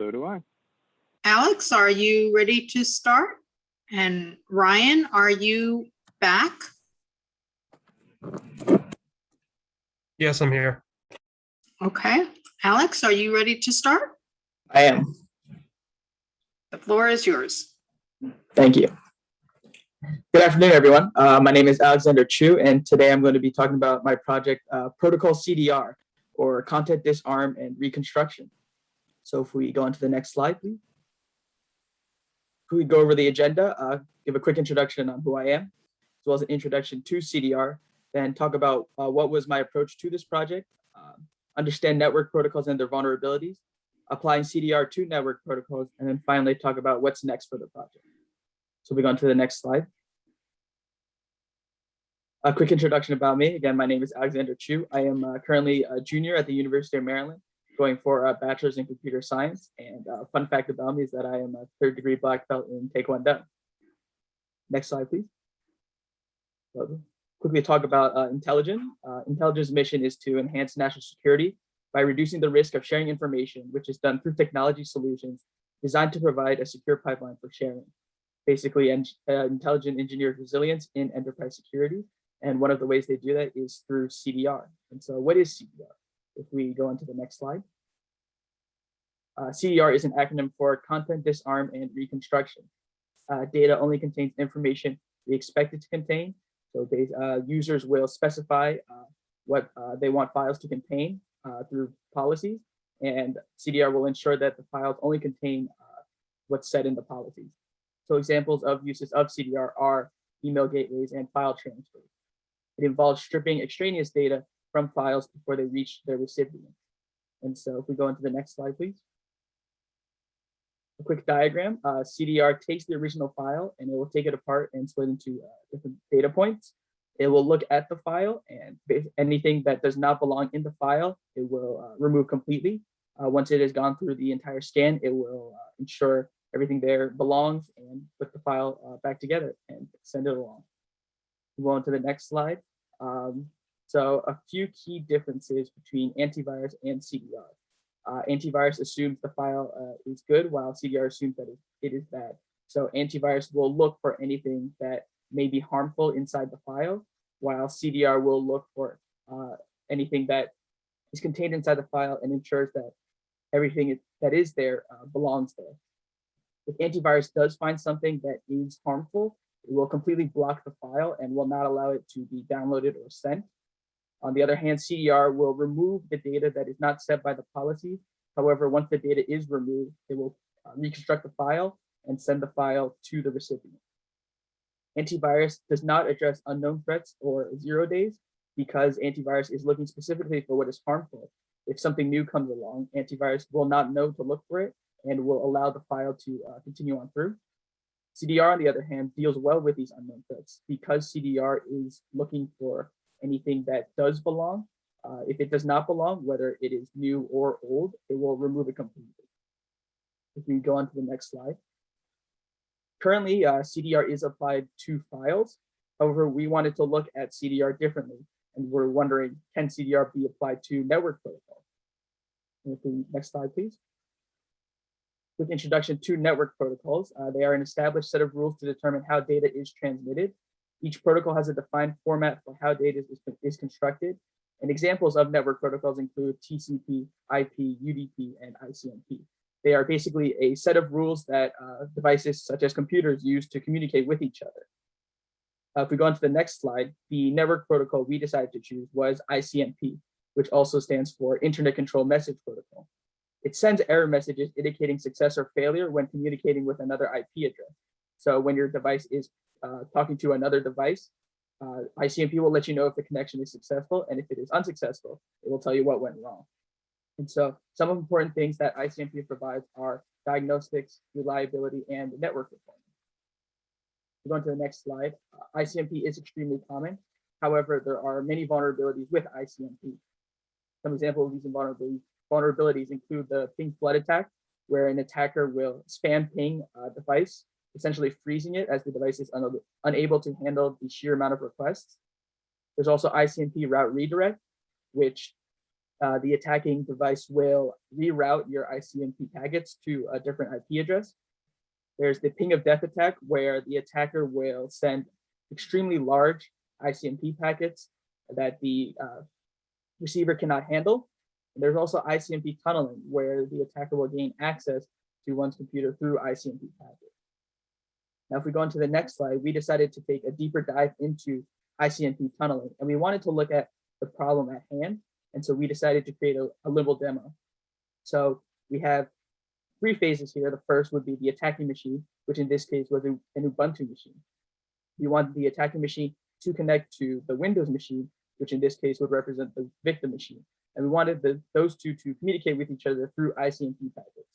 So do I. Alex, are you ready to start? And Ryan, are you back? Yes, I'm here. Okay. Alex, are you ready to start? I am. The floor is yours. Thank you. Good afternoon, everyone. My name is Alexander Chu, and today I'm going to be talking about my project, Protocol CDR, or Content Disarm and Reconstruction. So if we go on to the next slide, please. If we go over the agenda, give a quick introduction on who I am, as well as an introduction to CDR, then talk about what was my approach to this project, understand network protocols and their vulnerabilities, applying CDR to network protocols, and then finally talk about what's next for the project. So we go on to the next slide. A quick introduction about me. Again, my name is Alexander Chu. I am currently a junior at the University of Maryland, going for a bachelor's in computer science. And fun fact about me is that I am a 3rd degree black belt in Taekwondo. Next slide, please. So, quickly talk about Intelligence. Intelligence's mission is to enhance national security by reducing the risk of sharing information, which is done through technology solutions designed to provide a secure pipeline for sharing. Basically, intelligent engineers resilience in enterprise security. And one of the ways they do that is through CDR. And so what is CDR? If we go on to the next slide. CDR is an acronym for Content Disarm and Reconstruction. Data only contains information we expect it to contain. So users will specify what they want files to contain through policies, and CDR will ensure that the files only contain what's said in the policies. So examples of uses of CDR are email gateways and file transfers. It involves stripping extraneous data from files before they reach their recipient. And so if we go into the next slide, please. A quick diagram. CDR takes the original file and it will take it apart and split into different data points. It will look at the file, and anything that does not belong in the file, it will remove completely. Once it has gone through the entire scan, it will ensure everything there belongs and put the file back together and send it along. Move on to the next slide. So a few key differences between antivirus and CDR. Antivirus assumes the file is good, while CDR assumes that it is bad. So antivirus will look for anything that may be harmful inside the file, while CDR will look for anything that is contained inside the file and ensures that everything that is there belongs there. If antivirus does find something that is harmful, it will completely block the file and will not allow it to be downloaded or sent. On the other hand, CDR will remove the data that is not set by the policy. However, once the data is removed, it will reconstruct the file and send the file to the recipient. Antivirus does not address unknown threats or 0 days because antivirus is looking specifically for what is harmful. If something new comes along, antivirus will not know to look for it and will allow the file to continue on through. CDR, on the other hand, deals well with these unknown threats because CDR is looking for anything that does belong. If it does not belong, whether it is new or old, it will remove it completely. If we go on to the next slide. Currently, CDR is applied to files. However, we wanted to look at CDR differently, and we're wondering, can CDR be applied to network protocols? Next slide, please. With introduction to network protocols, they are an established set of rules to determine how data is transmitted. Each protocol has a defined format for how data is constructed, and examples of network protocols include TCP, IP, UDP, and ICMP. They are basically a set of rules that devices such as computers use to communicate with each other. If we go on to the next slide, the network protocol we decided to choose was ICMP, which also stands for Internet Control Message Protocol. It sends error messages indicating success or failure when communicating with another IP address. So when your device is talking to another device, ICMP will let you know if the connection is successful, and if it is unsuccessful, it will tell you what went wrong. And so some important things that ICMP provides are diagnostics, reliability, and network performance. We go on to the next slide. ICMP is extremely common. However, there are many vulnerabilities with ICMP. Some examples of these vulnerabilities include the ping flood attack, where an attacker will spam ping a device, essentially freezing it as the device is unable to handle the sheer amount of requests. There's also ICMP route redirect, which the attacking device will reroute your ICMP packets to a different IP address. There's the ping of death attack, where the attacker will send extremely large ICMP packets that the receiver cannot handle. And there's also ICMP tunneling, where the attacker will gain access to one's computer through ICMP packets. Now, if we go on to the next slide, we decided to take a deeper dive into ICMP tunneling, and we wanted to look at the problem at hand. And so we decided to create a little demo. So we have 3 phases here. The first would be the attacking machine, which in this case was an Ubuntu machine. We want the attacking machine to connect to the Windows machine, which in this case would represent the victim machine. And we wanted those two to communicate with each other through ICMP packets.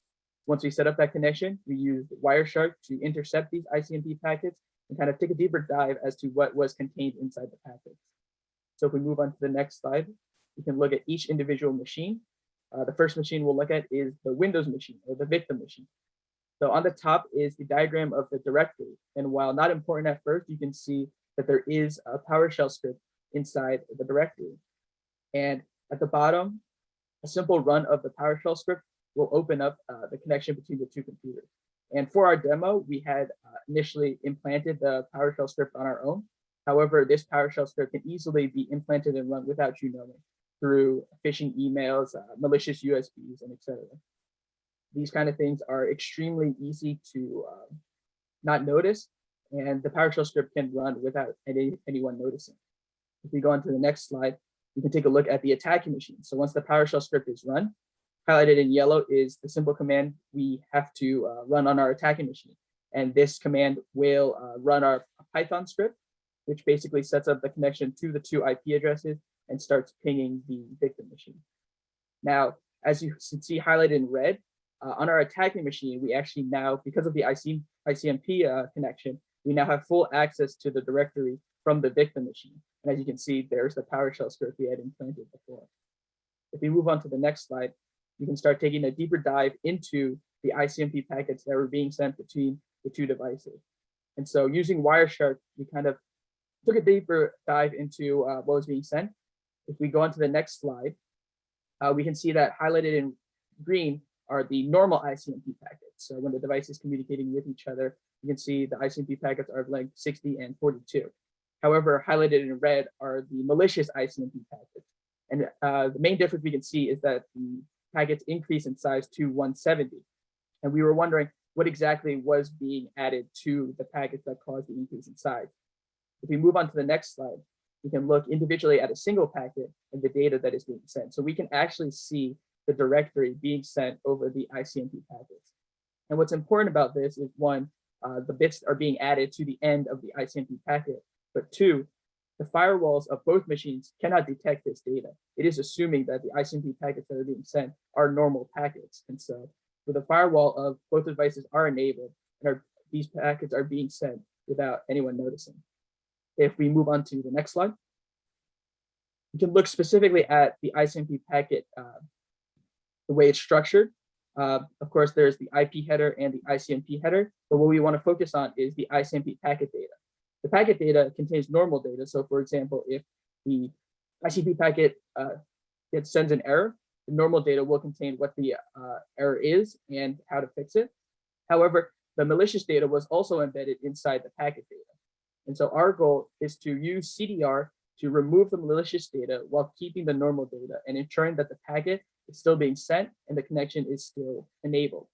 Once we set up that connection, we used Wireshark to intercept these ICMP packets and kind of take a deeper dive as to what was contained inside the packets. So if we move on to the next slide, we can look at each individual machine. The first machine we'll look at is the Windows machine, or the victim machine. So on the top is the diagram of the directory. And while not important at first, you can see that there is a PowerShell script inside the directory. And at the bottom, a simple run of the PowerShell script will open up the connection between the 2 computers. And for our demo, we had initially implanted the PowerShell script on our own. However, this PowerShell script can easily be implanted and run without you knowing through phishing emails, malicious USBs, and etc. These kind of things are extremely easy to not notice, and the PowerShell script can run without anyone noticing. If we go on to the next slide, we can take a look at the attacking machine. So once the PowerShell script is run, highlighted in yellow is the simple command we have to run on our attacking machine. And this command will run our Python script, which basically sets up the connection to the 2 IP addresses and starts pinging the victim machine. Now, as you can see highlighted in red, on our attacking machine, we actually now, because of the ICMP connection, we now have full access to the directory from the victim machine. And as you can see, there's the PowerShell script we had implanted before. If we move on to the next slide, you can start taking a deeper dive into the ICMP packets that were being sent between the 2 devices. And so using Wireshark, we kind of took a deeper dive into what was being sent. If we go on to the next slide, we can see that highlighted in green are the normal ICMP packets. So when the device is communicating with each other, you can see the ICMP packets are of length 60 and 42. However, highlighted in red are the malicious ICMP packets. And the main difference we can see is that the packets increase in size to 170. And we were wondering what exactly was being added to the packets that caused the increase in size. If we move on to the next slide, we can look individually at a single packet and the data that is being sent. So we can actually see the directory being sent over the ICMP packets. And what's important about this is 1, the bits are being added to the end of the ICMP packet, but 2, the firewalls of both machines cannot detect this data. It is assuming that the ICMP packets that are being sent are normal packets. And so the firewall of both devices are enabled, and these packets are being sent without anyone noticing. If we move on to the next slide, we can look specifically at the ICMP packet, the way it's structured. Of course, there's the IP header and the ICMP header, but what we want to focus on is the ICMP packet data. The packet data contains normal data. So for example, if the ICMP packet sends an error, the normal data will contain what the error is and how to fix it. However, the malicious data was also embedded inside the packet data. And so our goal is to use CDR to remove the malicious data while keeping the normal data and ensuring that the packet is still being sent and the connection is still enabled.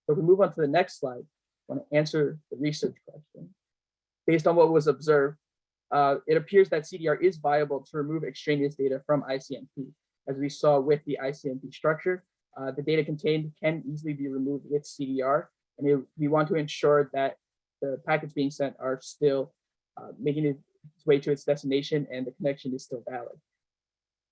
So if we move on to the next slide, I want to answer the research question. Based on what was observed, it appears that CDR is viable to remove extraneous data from ICMP. As we saw with the ICMP structure, the data contained can easily be removed with CDR, and we want to ensure that the packets being sent are still making it its way to its destination and the connection is still valid.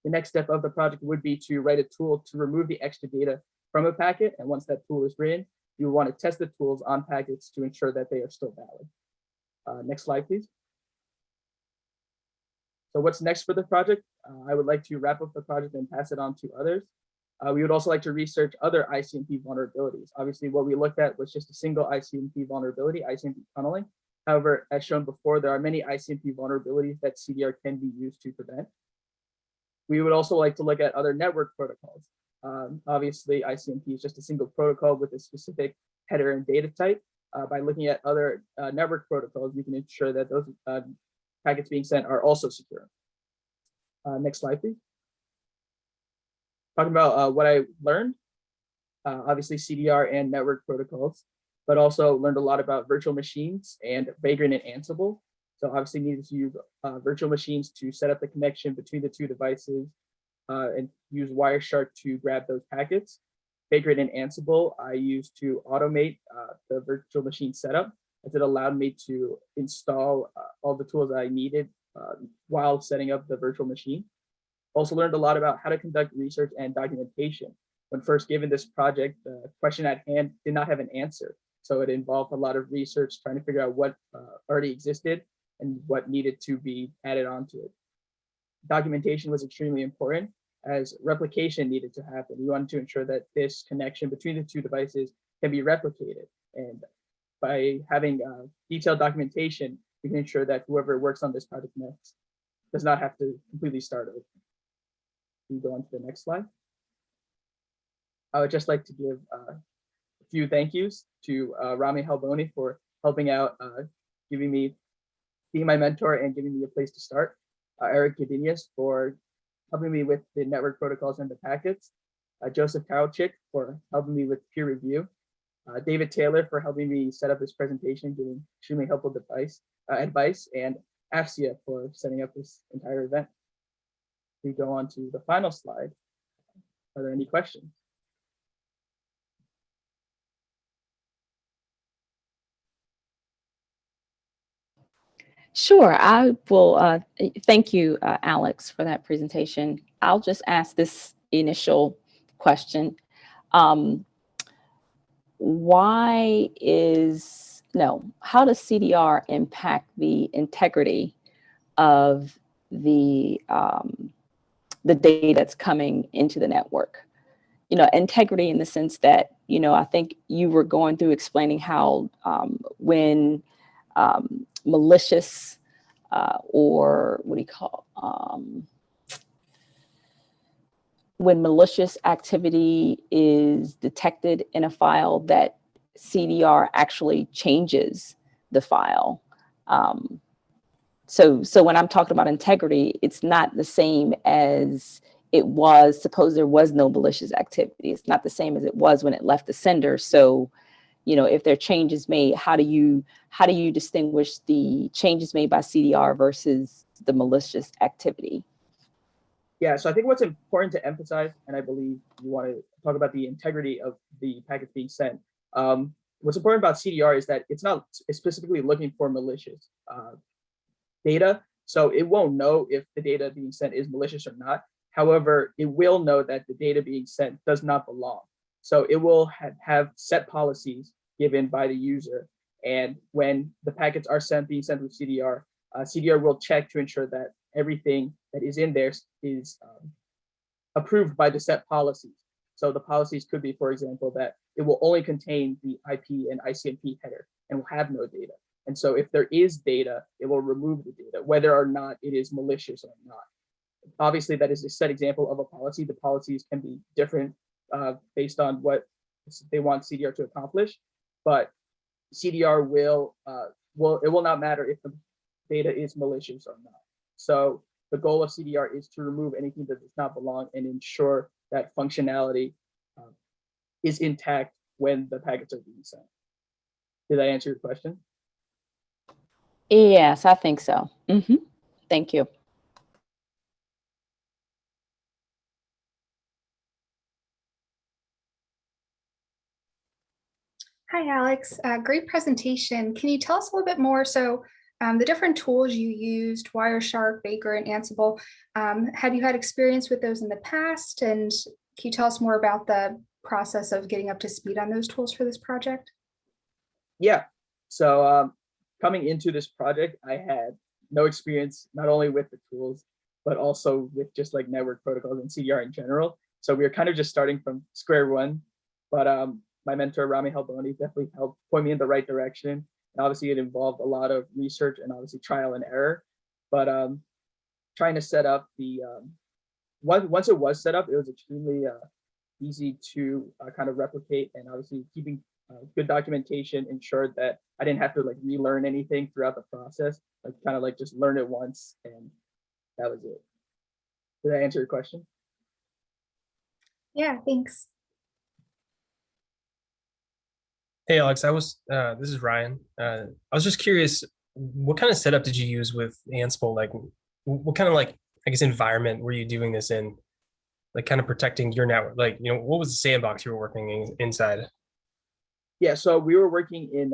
The next step of the project would be to write a tool to remove the extra data from a packet. And once that tool is written, you want to test the tools on packets to ensure that they are still valid. Next slide, please. So what's next for the project? I would like to wrap up the project and pass it on to others. We would also like to research other Icmp vulnerabilities. Obviously, what we looked at was just a single Icmp vulnerability, Icmp tunneling. However, as shown before, there are many Icmp vulnerabilities that CDR can be used to prevent. We would also like to look at other network protocols. Obviously, Icmp is just a single protocol with a specific header and data type. By looking at other network protocols, we can ensure that those packets being sent are also secure. Next slide, please. Talking about what I learned, obviously CDR and network protocols, but also learned a lot about virtual machines and Vagrant and Ansible. So obviously needed to use virtual machines to set up the connection between the two devices and use Wireshark to grab those packets. Vagrant and Ansible I used to automate the virtual machine setup, as it allowed me to install all the tools I needed while setting up the virtual machine. Also learned a lot about how to conduct research and documentation. When first given this project, the question at hand did not have an answer. So it involved a lot of research trying to figure out what already existed and what needed to be added onto it. Documentation was extremely important as replication needed to happen. We wanted to ensure that this connection between the two devices can be replicated. And by having detailed documentation, we can ensure that whoever works on this project next does not have to completely start over. We go on to the next slide. I would just like to give a few thank yous to Rami Halboni for helping out, being my mentor and giving me a place to start. Eric Godinez for helping me with the network protocols and the packets. Joseph Karolchik for helping me with peer review. David Taylor for helping me set up this presentation, giving extremely helpful advice, and AFCEA for setting up this entire event. We go on to the final slide. Are there any questions? Sure, I will. Thank you, Alex, for that presentation. I'll just ask this initial question. How does CDR impact the integrity of the data that's coming into the network? Integrity in the sense that, I think you were going through explaining how when malicious or what do you call when malicious activity is detected in a file, that CDR actually changes the file. So when I'm talking about integrity, it's not the same as it was. Suppose there was no malicious activity. It's not the same as it was when it left the sender. So, if there are changes made, how do you distinguish the changes made by CDR versus the malicious activity? Yeah, so I think what's important to emphasize, and I believe you want to talk about the integrity of the packets being sent. What's important about CDR is that it's not specifically looking for malicious data. So it won't know if the data being sent is malicious or not. However, it will know that the data being sent does not belong. So it will have set policies given by the user. And when the packets are being sent with CDR, CDR will check to ensure that everything that is in there is approved by the set policies. So the policies could be, for example, that it will only contain the IP and ICMP header and will have no data. And so if there is data, it will remove the data, whether or not it is malicious or not. Obviously, that is a set example of a policy. The policies can be different based on what they want CDR to accomplish, but CDR will not matter if the data is malicious or not. So the goal of CDR is to remove anything that does not belong and ensure that functionality is intact when the packets are being sent. Did I answer your question? Yes, I think so. Thank you. Hi, Alex. Great presentation. Can you tell us a little bit more? So the different tools you used, Wireshark, Baker, and Ansible, have you had experience with those in the past? And can you tell us more about the process of getting up to speed on those tools for this project? Yeah. So coming into this project, I had no experience not only with the tools, but also with just like network protocols and CDR in general. So we were kind of just starting from square one. But my mentor, Rami Halboni, definitely helped point me in the right direction. And obviously, it involved a lot of research and obviously trial and error. But trying to set up the once it was set up, it was extremely easy to kind of replicate, and obviously keeping good documentation ensured that I didn't have to like relearn anything throughout the process. Like kind of like just learn it once, and that was it. Did I answer your question? Yeah, thanks. Hey, Alex, this is Ryan. I was just curious, what kind of setup did you use with Ansible? Like, what kind of like, I guess, environment were you doing this in? Like kind of protecting your network? Like, what was the sandbox you were working inside? Yeah, so we were working in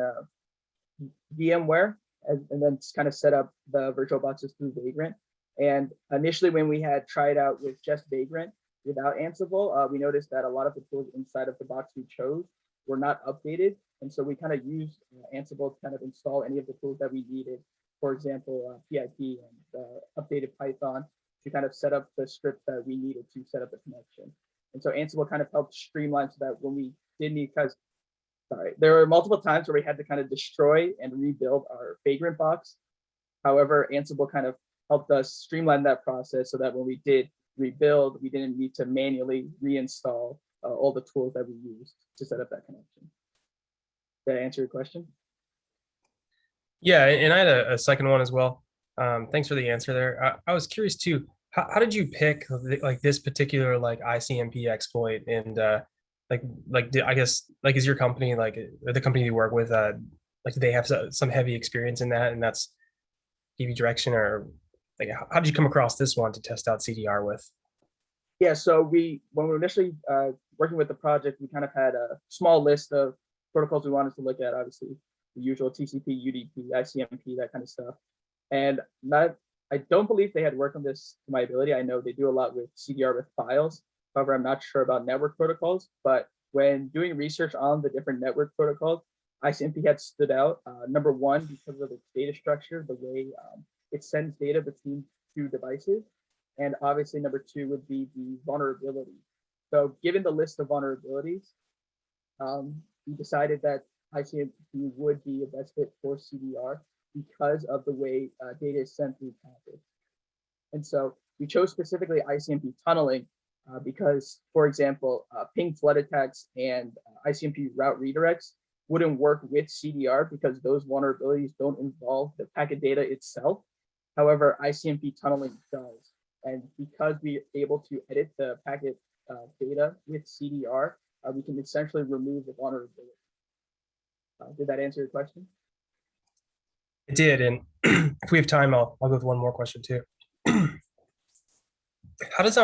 VMware and then kind of set up the virtual boxes through Vagrant. And initially when we had tried out with just Vagrant without Ansible, we noticed that a lot of the tools inside of the box we chose were not updated. And so we kind of used Ansible to kind of install any of the tools that we needed. For example, PIP and updated Python to kind of set up the scripts that we needed to set up the connection. And so Ansible kind of helped streamline so that when we did need, because there were multiple times where we had to kind of destroy and rebuild our Vagrant box. However, Ansible kind of helped us streamline that process so that when we did rebuild, we didn't need to manually reinstall all the tools that we used to set up that connection. Did I answer your question? Yeah, and I had a second one as well. Thanks for the answer there. I was curious too, how did you pick like this particular like ICMP exploit? And I guess like is your company like the company you work with like do they have some heavy experience in that, and that's give you direction, or like how did you come across this one to test out CDR with? Yeah, so when we were initially working with the project, we kind of had a small list of protocols we wanted to look at, obviously the usual TCP, UDP, ICMP, that kind of stuff. And I don't believe they had worked on this to my ability. I know they do a lot with CDR with files. However, I'm not sure about network protocols, but when doing research on the different network protocols, ICMP had stood out. Number one, because of its data structure, the way it sends data between two devices. And obviously number two would be the vulnerability. So given the list of vulnerabilities, we decided that ICMP would be a best fit for CDR because of the way data is sent through packets. And so we chose specifically ICMP tunneling because, for example, ping flood attacks and ICMP route redirects wouldn't work with CDR because those vulnerabilities don't involve the packet data itself. However, ICMP tunneling does. And because we're able to edit the packet data with CDR, we can essentially remove the vulnerability. Did that answer your question? It did, and if we have time, I'll go with one more question too. How does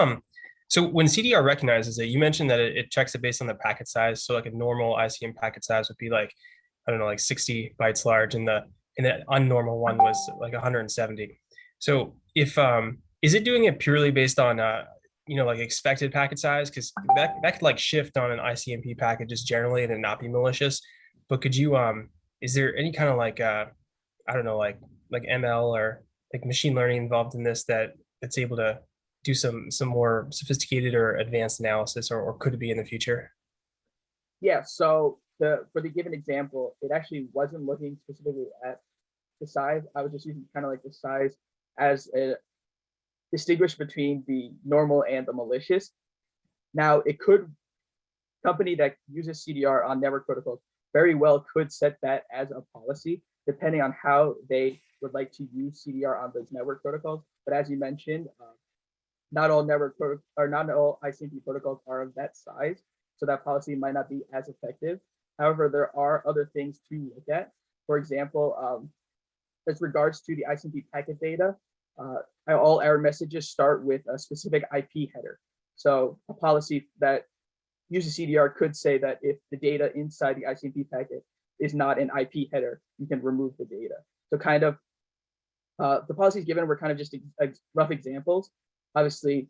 so when CDR recognizes it, you mentioned that it checks it based on the packet size. So like a normal ICM packet size would be like, I don't know, like 60 bytes large, and the unnormal one was like 170. So if is it doing it purely based on like expected packet size? Because that could like shift on an ICMP packet just generally and not be malicious. But could you is there any kind of like I don't know, like ML or like machine learning involved in this that's able to do some more sophisticated or advanced analysis, or could it be in the future? Yeah, so for the given example, it actually wasn't looking specifically at the size. I was just using kind of like the size as a distinguish between the normal and the malicious. Now, company that uses CDR on network protocols very well could set that as a policy, depending on how they would like to use CDR on those network protocols. But as you mentioned, not all ICMP protocols are of that size, so that policy might not be as effective. However, there are other things to look at. For example, as regards to the ICMP packet data, all error messages start with a specific IP header. So a policy that uses CDR could say that if the data inside the ICMP packet is not an IP header, you can remove the data. So kind of The policies given were kind of just rough examples. Obviously,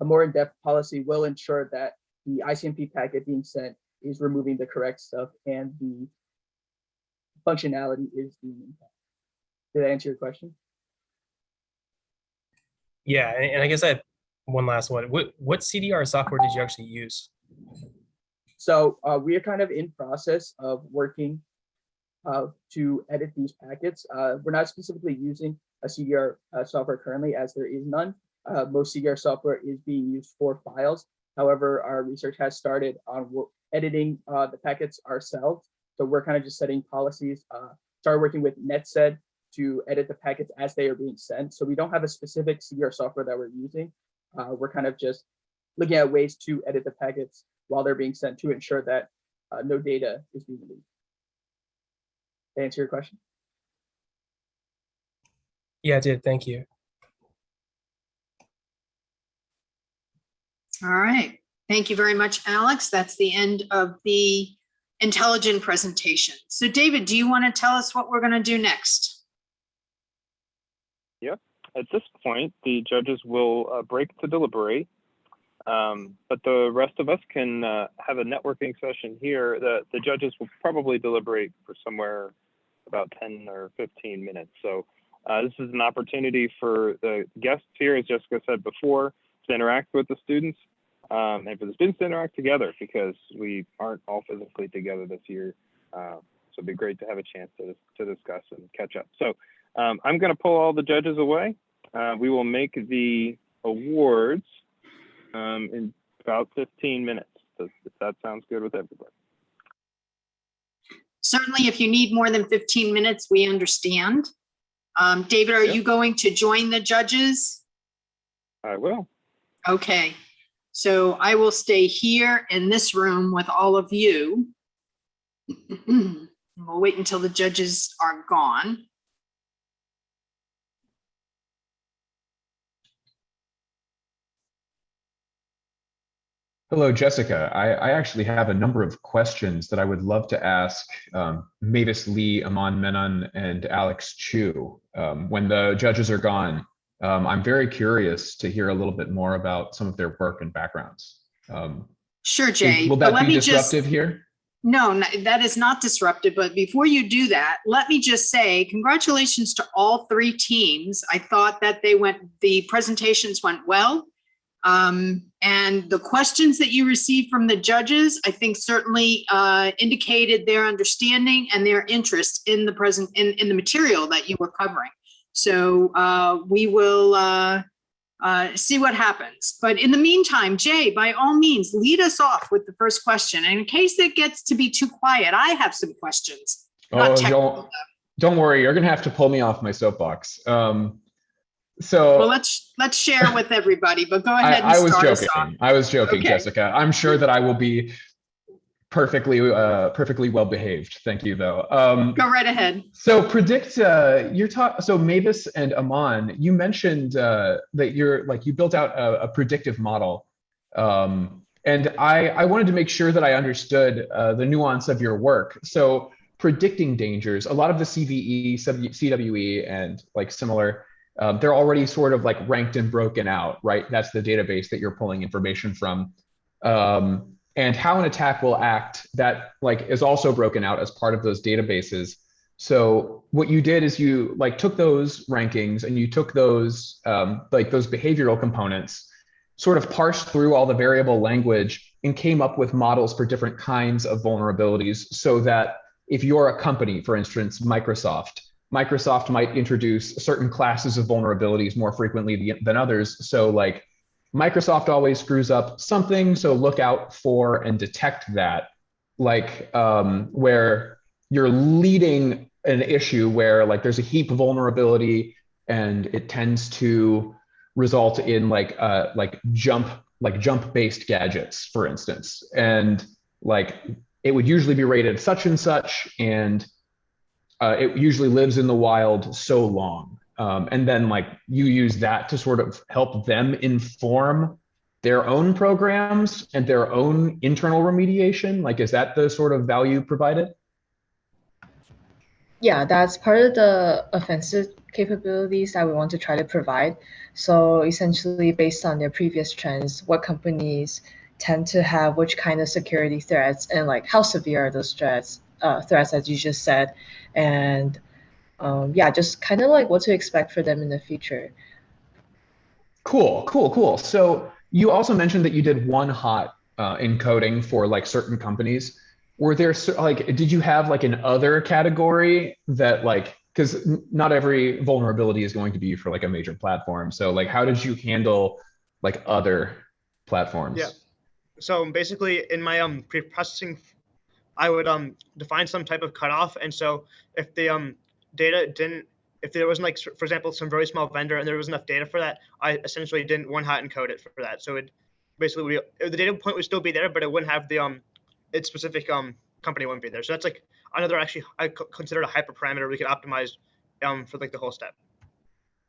a more in-depth policy will ensure that the ICMP packet being sent is removing the correct stuff and the functionality is being impacted. Did I answer your question? Yeah, and I guess I have one last one. What CDR software did you actually use? So we are kind of in process of working to edit these packets. We're not specifically using a CDR software currently, as there is none. Most CDR software is being used for files. However, our research has started on editing the packets ourselves. So we're kind of just setting policies, started working with NetSed to edit the packets as they are being sent. So we don't have a specific CDR software that we're using. We're kind of just looking at ways to edit the packets while they're being sent to ensure that no data is being leaked. Did I answer your question? Yeah, I did. Thank you. All right. Thank you very much, Alex. That's the end of the intelligent presentation. So David, do you want to tell us what we're going to do next? Yep. At this point, the judges will break to deliberate, but the rest of us can have a networking session here. The judges will probably deliberate for somewhere about 10 or 15 minutes. So this is an opportunity for the guests here, as Jessica said before, to interact with the students and for the students to interact together, because we aren't all physically together this year. So it'd be great to have a chance to discuss and catch up. So I'm going to pull all the judges away. We will make the awards in about 15 minutes. If that sounds good with everybody. Certainly, if you need more than 15 minutes, we understand. David, are you going to join the judges? I will. Okay. So I will stay here in this room with all of you. We'll wait until the judges are gone. Hello, Jessica. I actually have a number of questions that I would love to ask Mavis Lee, Aman Menon, and Alex Chu. When the judges are gone, I'm very curious to hear a little bit more about some of their work and backgrounds. Sure, Jay. Will that be disruptive here? No, that is not disruptive. But before you do that, let me just say congratulations to all three teams. I thought that the presentations went well. And the questions that you received from the judges, I think certainly indicated their understanding and their interest in the in the material that you were covering. So we will see what happens. But in the meantime, Jay, by all means, lead us off with the first question. And in case it gets to be too quiet, I have some questions. Oh, don't worry, you're gonna have to pull me off my soapbox. So well, let's share with everybody, but go ahead and I was start joking. us off. I was joking, Okay. Jessica. I'm sure that I will be perfectly well behaved. Thank you, though. Go right ahead. So predict so Mavis and Aman, you mentioned that you built out a predictive model, and I wanted to make sure that I understood the nuance of your work. So predicting dangers, a lot of the CVE, CWE, and like similar. They're already sort of like ranked and broken out, right? That's the database that you're pulling information from. And how an attack will act, that like is also broken out as part of those databases. So what you did is you like took those rankings and you took those those behavioral components, sort of parsed through all the variable language and came up with models for different kinds of vulnerabilities, so that if you're a company, for instance, Microsoft might introduce certain classes of vulnerabilities more frequently than others. So like Microsoft always screws up something, so look out for and detect that. Like where you're leading an issue where like there's a heap vulnerability and it tends to result in like jump-based gadgets, for instance. And like it would usually be rated such and such, and it usually lives in the wild so long. And then like you use that to sort of help them inform their own programs and their own internal remediation. Like, is that the sort of value provided? Yeah, that's part of the offensive capabilities that we want to try to provide. So essentially, based on their previous trends, what companies tend to have which kind of security threats and like how severe are those threats as you just said, and yeah, just kind of like what to expect for them in the future. Cool, cool, cool. So you also mentioned that you did one hot encoding for like certain companies. Were there like, did you have like an other category that like, because not every vulnerability is going to be for like a major platform. So like, how did you handle like other platforms? Yeah. So basically in my pre-processing, I would define some type of cutoff. And so if the data didn't, if there wasn't like, for example, some very small vendor and there was enough data for that, I essentially didn't one hot encode it for that. So it basically the data point would still be there, but it wouldn't have the its specific company wouldn't be there. So that's like another actually I consider a hyperparameter we could optimize for like the whole step.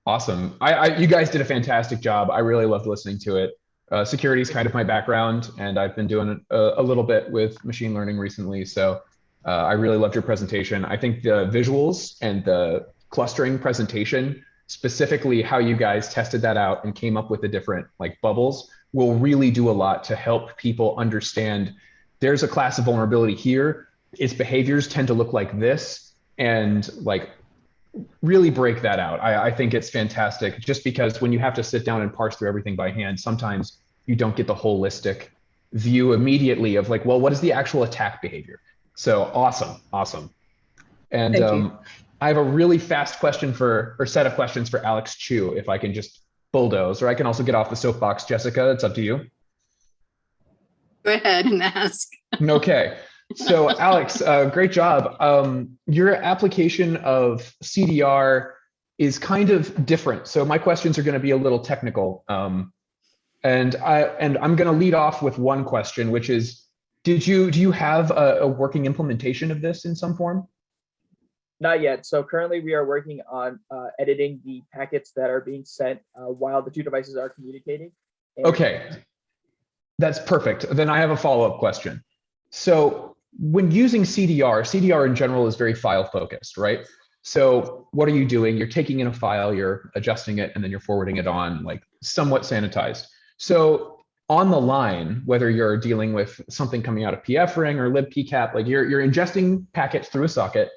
Awesome. You guys did a fantastic job. I really loved listening to it. Security is kind of my background, and I've been doing a little bit with machine learning recently. So I really loved your presentation. I think the visuals and the clustering presentation, specifically how you guys tested that out and came up with the different like bubbles, will really do a lot to help people understand there's a class of vulnerability here. Its behaviors tend to look like this, and like really break that out. I think it's fantastic just because when you have to sit down and parse through everything by hand, sometimes you don't get the holistic view immediately of like, well, what is the actual attack behavior? So awesome, awesome. And I have a really fast question or set of questions for Alex Chu, if I can just bulldoze, or I can also get off the soapbox. Jessica, it's up to you. Go ahead and ask. Okay. So Alex, great job. Your application of CDR is kind of different. So my questions are going to be a little technical. And I'm going to lead off with one question, which is, do you have a working implementation of this in some form? Not yet. So currently we are working on editing the packets that are being sent while the two devices are communicating. Okay, that's perfect. Then I have a follow-up question. So when using CDR in general is very file focused, right? So what are you doing? You're taking in a file, you're adjusting it, and then you're forwarding it on, like somewhat sanitized. So on the line, whether you're dealing with something coming out of pfring or libpcap, like you're ingesting packets through a socket,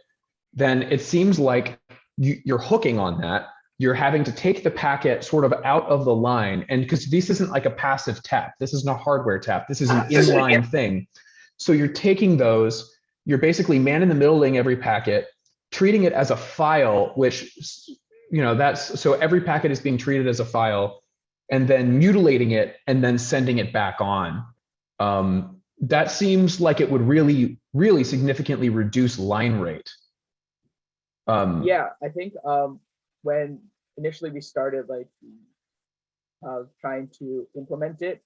then it seems like you're hooking on that. You're having to take the packet sort of out of the line. And because this isn't like a passive tap, this isn't a hardware tap, this is an inline thing. So you're taking those, you're basically man-in-the-middling every packet, treating it as a file, which, you know, that's, so every packet is being treated as a file, and then mutilating it and then sending it back on. That seems like it would really, really significantly reduce line rate. Yeah, I think when initially we started like trying to implement it,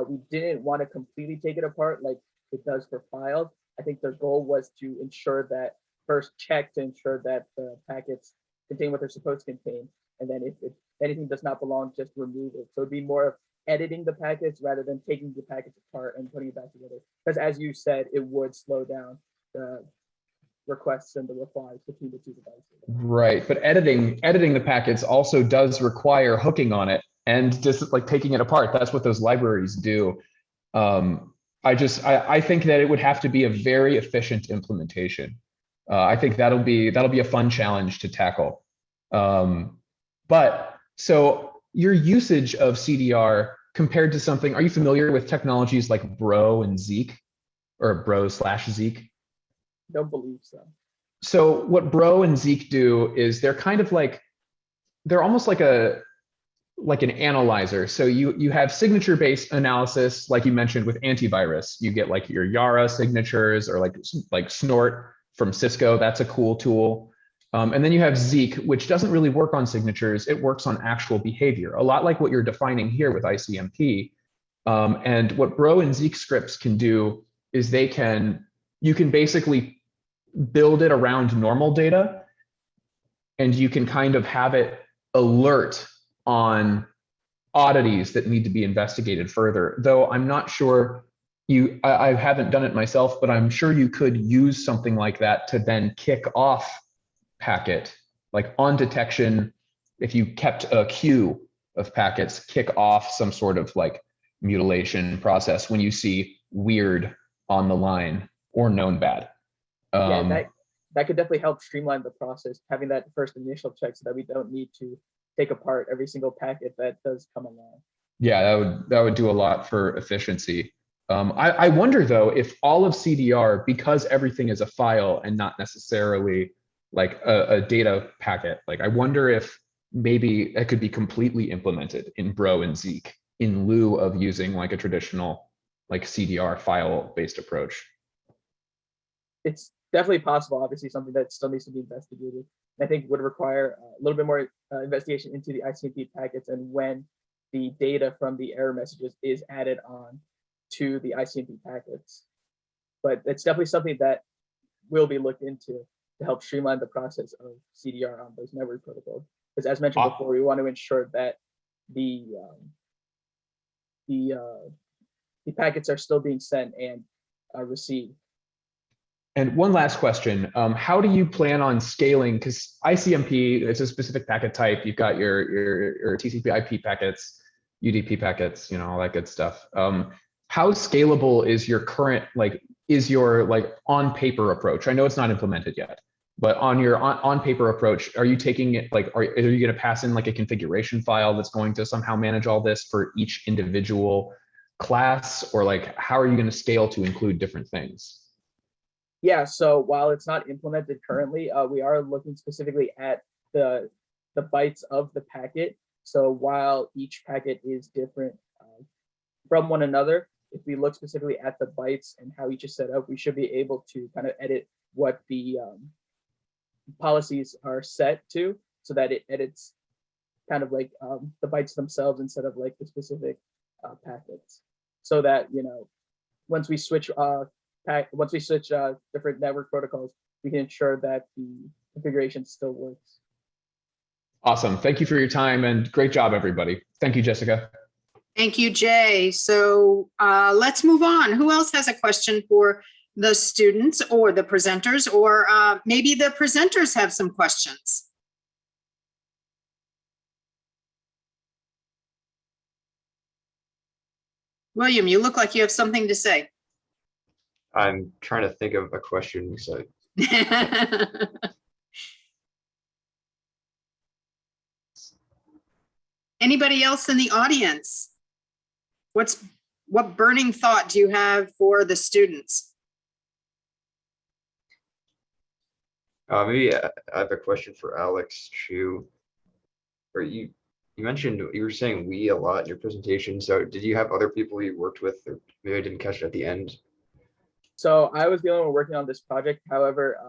we didn't want to completely take it apart like it does for files. I think the goal was to ensure that first check to ensure that the packets contain what they're supposed to contain. And then if anything does not belong, just remove it. So it'd be more of editing the packets rather than taking the packets apart and putting it back together. Because as you said, it would slow down the requests and the replies between the two devices. Right, but editing the packets also does require hooking on it and just like taking it apart. That's what those libraries do. I think that it would have to be a very efficient implementation. I think that'll be a fun challenge to tackle. But so your usage of CDR compared to something, are you familiar with technologies like Bro and Zeek, or Bro/Zeek? Don't believe so. So what Bro and Zeek do is they're kind of like, they're almost like an analyzer. So you have signature-based analysis, like you mentioned with antivirus. You get like your Yara signatures, or like Snort from Cisco. That's a cool tool. And then you have Zeek, which doesn't really work on signatures. It works on actual behavior, a lot like what you're defining here with Icmp. And what Bro and Zeek scripts can do is you can basically build it around normal data, and you can kind of have it alert on oddities that need to be investigated further. Though I'm not sure I haven't done it myself, but I'm sure you could use something like that to then kick off packet, like on detection, if you kept a queue of packets, kick off some sort of like mutilation process when you see weird on the line or known bad. Yeah, that could definitely help streamline the process, having that first initial check so that we don't need to take apart every single packet that does come along. Yeah, that would do a lot for efficiency. I wonder though, if all of CDR, because everything is a file and not necessarily like a data packet, like I wonder if maybe that could be completely implemented in Bro and Zeek in lieu of using like a traditional like CDR file-based approach. It's definitely possible, obviously something that still needs to be investigated. I think would require a little bit more investigation into the ICMP packets and when the data from the error messages is added on to the ICMP packets. But it's definitely something that will be looked into to help streamline the process of CDR on those network protocols. Because as mentioned before, we want to ensure that the packets are still being sent and received. And one last question, how do you plan on scaling? Because ICMP, it's a specific packet type. You've got your TCP IP packets, UDP packets, you know, all that good stuff. How scalable is your current, is your on paper approach? I know it's not implemented yet, but on your on paper approach, are you taking it, are you going to pass in like a configuration file that's going to somehow manage all this for each individual class? Or how are you going to scale to include different things? Yeah, so while it's not implemented currently, we are looking specifically at the bytes of the packet. So while each packet is different from one another, if we look specifically at the bytes and how each is set up, we should be able to kind of edit what the policies are set to, so that it edits kind of the bytes themselves instead of the specific packets. So that, once we switch different network protocols, we can ensure that the configuration still works. Awesome. Thank you for your time and great job, everybody. Thank you, Jessica. Thank you, Jay. So let's move on. Who else has a question for the students or the presenters, or maybe the presenters have some questions? William, you look like you have something to say. I'm trying to think of a question. So Anybody else in the audience? What burning thought do you have for the students? Maybe I have a question for Alex Chu. Or you mentioned, you were saying we a lot in your presentation. So did you have other people you worked with, or maybe I didn't catch it at the end? So I was the only one working on this project. However,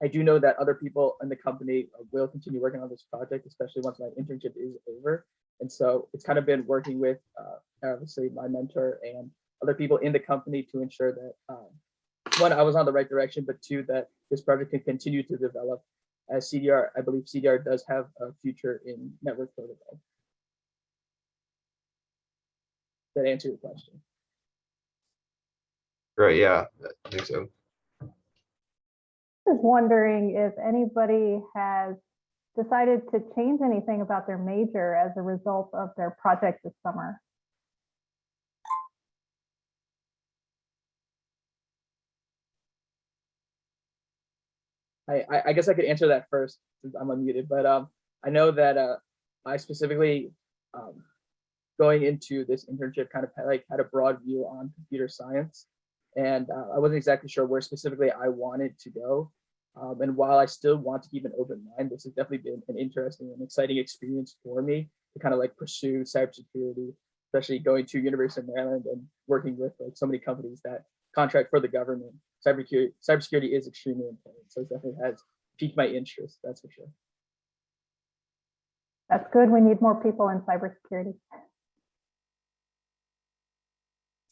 I do know that other people in the company will continue working on this project, especially once my internship is over. And so it's kind of been working with obviously my mentor and other people in the company to ensure that one, I was on the right direction, but two, that this project can continue to develop as CDR. I believe CDR does have a future in network protocol. That answer your question? Right, yeah, I think so. I was wondering if anybody has decided to change anything about their major as a result of their project this summer. I guess I could answer that first since I'm unmuted, but I know that I specifically going into this internship kind of had a broad view on computer science, and I wasn't exactly sure where specifically I wanted to go. And while I still want to keep an open mind, this has definitely been an interesting and exciting experience for me to kind of pursue cybersecurity, especially going to University of Maryland and working with so many companies that contract for the government. Cybersecurity is extremely important, so it definitely has piqued my interest, that's for sure. That's good. We need more people in cybersecurity.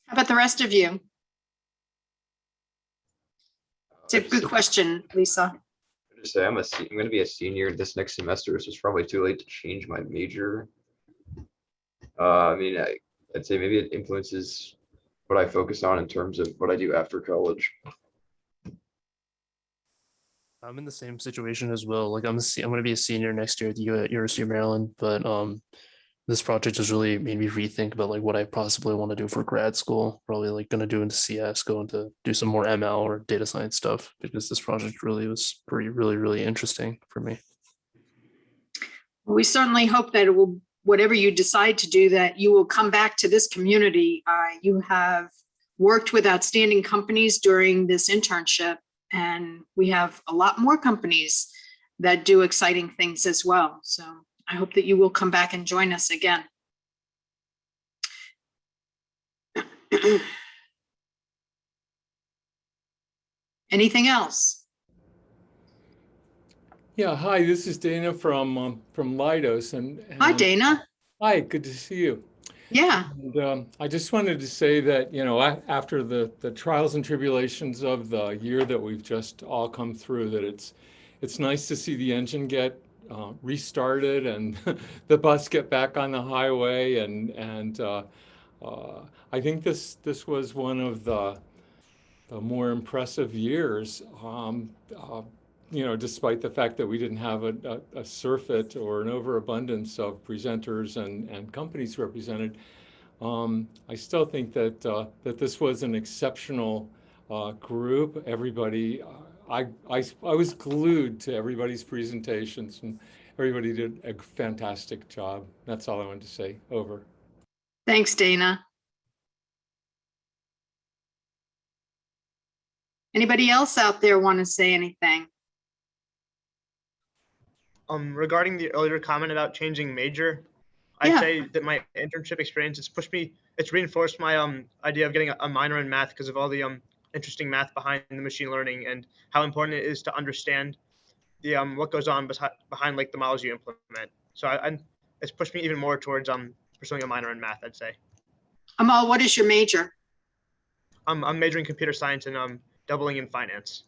How about the rest of you? It's a good question, Lisa. I just say I'm going to be a senior this next semester, so it's probably too late to change my major. I mean, I'd say maybe it influences what I focus on in terms of what I do after college. I'm in the same situation as well. Like I'm going to be a senior next year at the University of Maryland, but this project has really made me rethink about like what I possibly want to do for grad school. Probably like going to do into CS, going to do some more ML or data science stuff because this project really was really interesting for me. We certainly hope that it will, whatever you decide to do, that you will come back to this community. You have worked with outstanding companies during this internship, and we have a lot more companies that do exciting things as well. So I hope that you will come back and join us again. Anything else? Yeah, hi, this is Dana from Leidos. Hi, Dana. Hi, good to see you. Yeah. And I just wanted to say that, you know, after the trials and tribulations of the year that we've just all come through, that it's nice to see the engine get restarted and the bus get back on the highway. And I think this was one of the more impressive years. You know, despite the fact that we didn't have a surfeit or an overabundance of presenters and companies represented, I still think that that this was an exceptional group. Everybody, I was glued to everybody's presentations, and everybody did a fantastic job. That's all I wanted to say. Over. Thanks, Dana. Anybody else out there want to say anything? Regarding the earlier comment about changing major, I'd say that my internship experience, it's reinforced my idea of getting a minor in math because of all the interesting math behind the machine learning and how important it is to understand the what goes on behind like the models you implement. So it's pushed me even more towards pursuing a minor in math, I'd say. Amal, what is your major? I'm majoring in computer science and doubling in finance.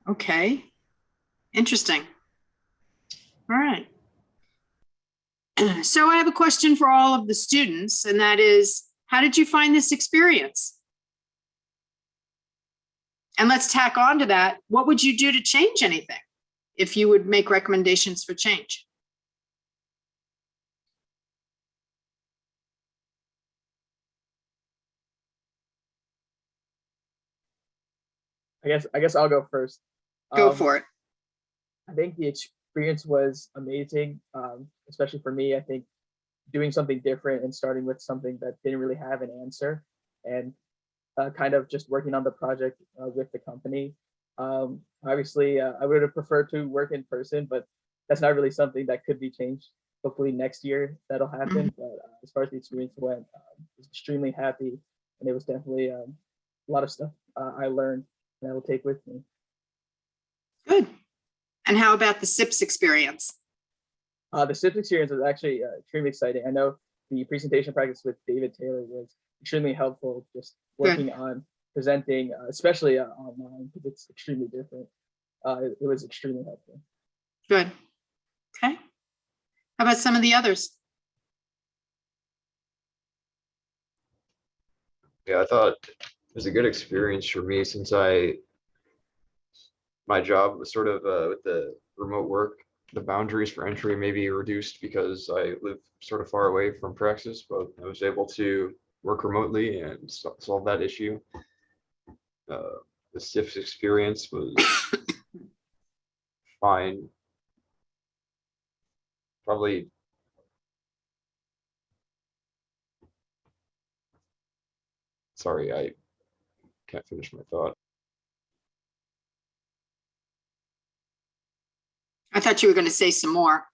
Okay. Interesting. All right. So I have a question for all of the students, and that is, how did you find this experience? And let's tack on to that. What would you do to change anything if you would make recommendations for change? I guess I'll go first. Go for it. I think the experience was amazing, especially for me. I think doing something different and starting with something that didn't really have an answer, and kind of just working on the project with the company. Obviously, I would have preferred to work in person, but that's not really something that could be changed. Hopefully next year that'll happen. But as far as the experience went, I was extremely happy, and it was definitely a lot of stuff I learned and I will take with me. Good. And how about the SIPS experience? The SIPS experience was actually extremely exciting. I know the presentation practice with David Taylor was extremely helpful, just working on presenting, especially online, because it's extremely different. It was extremely helpful. Good. Okay. How about some of the others? Yeah, I thought it was a good experience for me since my job was sort of with the remote work, the boundaries for entry may be reduced because I live sort of far away from praxis, but I was able to work remotely and solve that issue. The SIPS experience was fine. Probably sorry, I can't finish my thought. I thought you were going to say some more.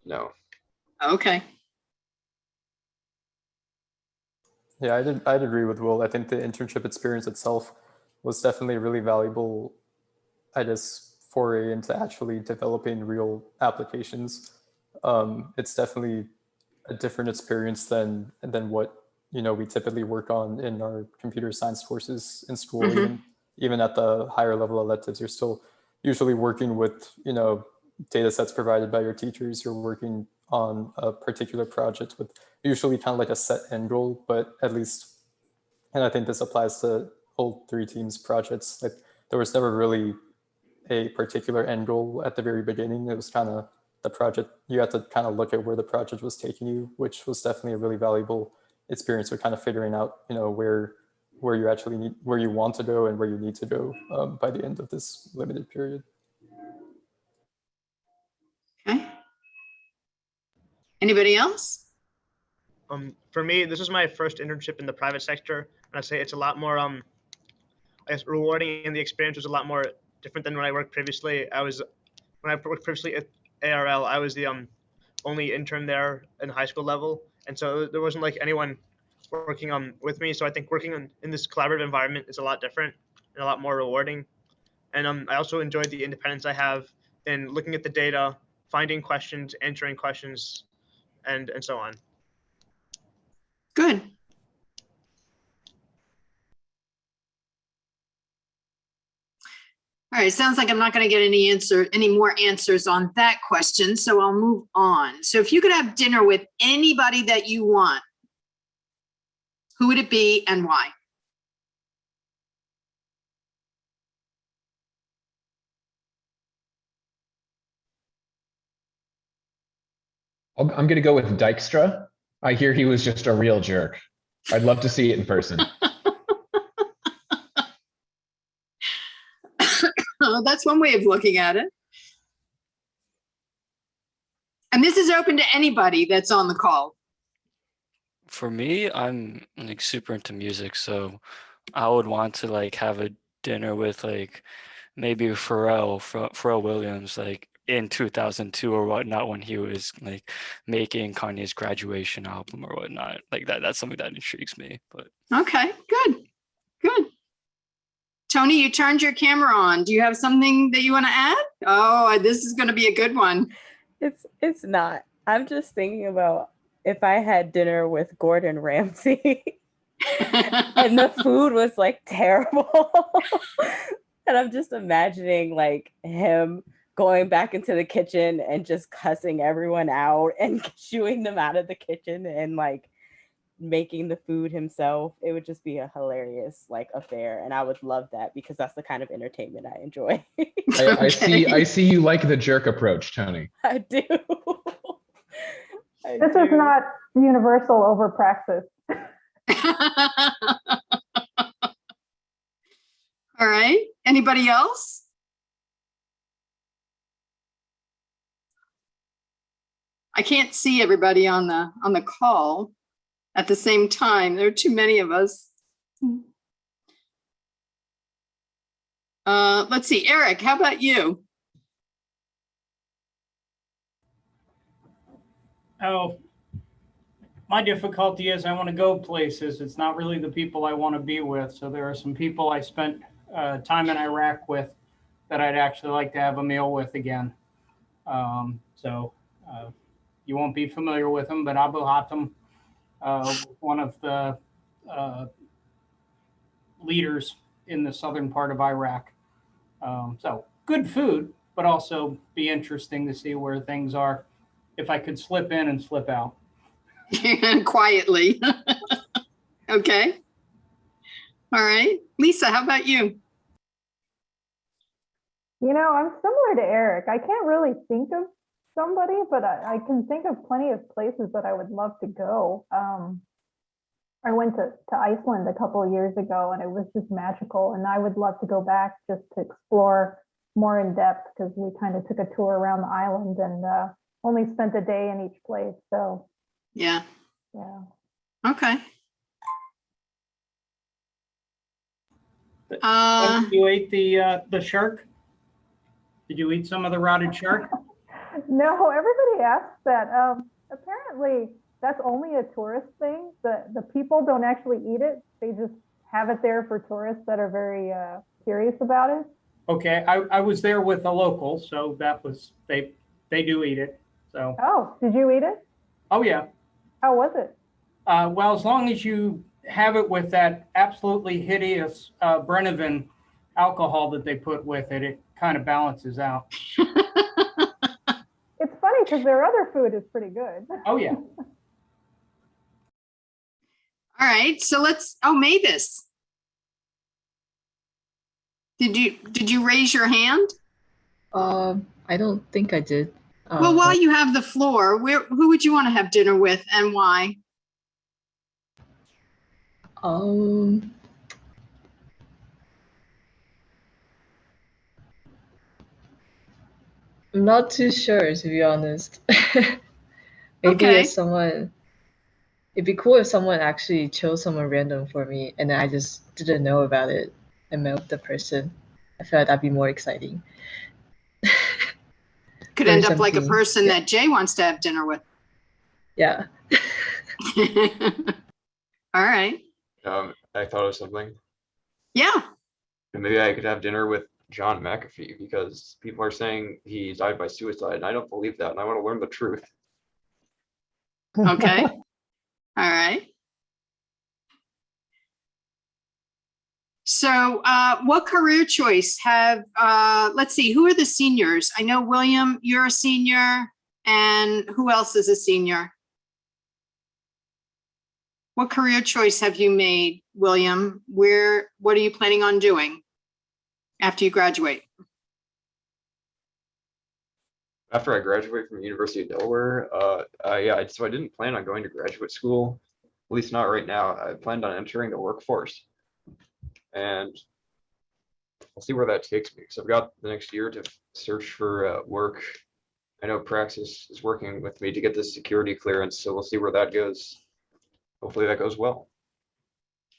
No. Okay. Yeah, I'd agree with Will. I think the internship experience itself was definitely really valuable, I guess, foray into actually developing real applications. It's definitely a different experience than what we typically work on in our computer science courses in school. Even at the higher level electives, you're still usually working with data sets provided by your teachers. You're working on a particular project with usually kind of like a set end goal, but at least And I think this applies to all three teams' projects. Like, there was never really a particular end goal at the very beginning. It was kind of the project. You had to kind of look at where the project was taking you, which was definitely a really valuable experience for kind of figuring out, you know, where you actually need, where you want to go and where you need to go by the end of this limited period. Okay. Anybody else? For me, this is my first internship in the private sector, and I'd say it's a lot more, I guess, rewarding, and the experience was a lot more different than when I worked previously. When I worked previously at ARL, I was the only intern there in high school level, and so there wasn't like anyone working with me. So I think working in this collaborative environment is a lot different and a lot more rewarding. And I also enjoyed the independence I have in looking at the data, finding questions, answering questions, and so on. Good. All right, sounds like I'm not going to get any more answers on that question, so I'll move on. So if you could have dinner with anybody that you want, who would it be and why? I'm going to go with Dijkstra. I hear he was just a real jerk. I'd love to see it in person. Oh, that's one way of looking at it. And this is open to anybody that's on the call. For me, I'm like super into music, so I would want to like have a dinner with like maybe Pharrell Williams, like in 2002 or whatnot, when he was like making Kanye's Graduation album or whatnot. Like that's something that intrigues me. But Okay, good. Tony, you turned your camera on. Do you have something that you want to add? Oh, this is going to be a good one. It's not. I'm just thinking about if I had dinner with Gordon Ramsay and the food was like terrible. And I'm just imagining like him going back into the kitchen and just cussing everyone out and shooing them out of the kitchen and like making the food himself. It would just be a hilarious like affair, and I would love that because that's the kind of entertainment I enjoy. I see you like the jerk approach, Tony. I do. This is not universal over praxis. All right. Anybody else? I can't see everybody on the call at the same time. There are too many of us. Let's see, Eric, how about you? Oh, my difficulty is I want to go places. It's not really the people I want to be with. So there are some people I spent time in Iraq with that I'd actually like to have a meal with again. You won't be familiar with them, but Abu Hatem, one of the leaders in the southern part of Iraq. So good food, but also be interesting to see where things are. If I could slip in and slip out. Quietly. Okay. All right. Lisa, how about you? You know, I'm similar to Eric. I can't really think of somebody, but I can think of plenty of places that I would love to go. I went to Iceland a couple of years ago and it was just magical. And I would love to go back just to explore more in depth because we kind of took a tour around the island and only spent a day in each place. So yeah. Okay. You ate the shark? Did you eat some of the rotted shark? No, everybody asks that. Apparently, that's only a tourist thing. The people don't actually eat it. They just have it there for tourists that are very curious about it. Okay, I was there with a local, so that was they do eat it. So. Oh, did you eat it? Oh yeah. How was it? Well, as long as you have it with that absolutely hideous Brennivin alcohol that they put with it, it kind of balances out. It's funny because their other food is pretty good. Oh yeah. All right, so Mavis. Did you raise your hand? I don't think I did. Well, while you have the floor, who would you want to have dinner with and why? I'm not too sure, to be honest. Maybe Okay. as someone, it'd be cool if someone actually chose someone random for me and I just didn't know about it and met with the person. I feel like that'd be more exciting. Could Learn end up like a something. person Yeah. that Jay wants to have dinner with. Yeah. All right. I thought of something. Yeah. And maybe I could have dinner with John McAfee because people are saying he died by suicide, and I don't believe that, and I want to learn the truth. Okay. All right. So what career choice have, let's see, who are the seniors? I know, William, you're a senior, and who else is a senior? What career choice have you made, William? What are you planning on doing after you graduate? After I graduate from the University of Delaware, so I didn't plan on going to graduate school, at least not right now. I planned on entering the workforce, and I'll see where that takes me. So I've got the next year to search for work. I know Praxis is working with me to get this security clearance, so we'll see where that goes. Hopefully that goes well.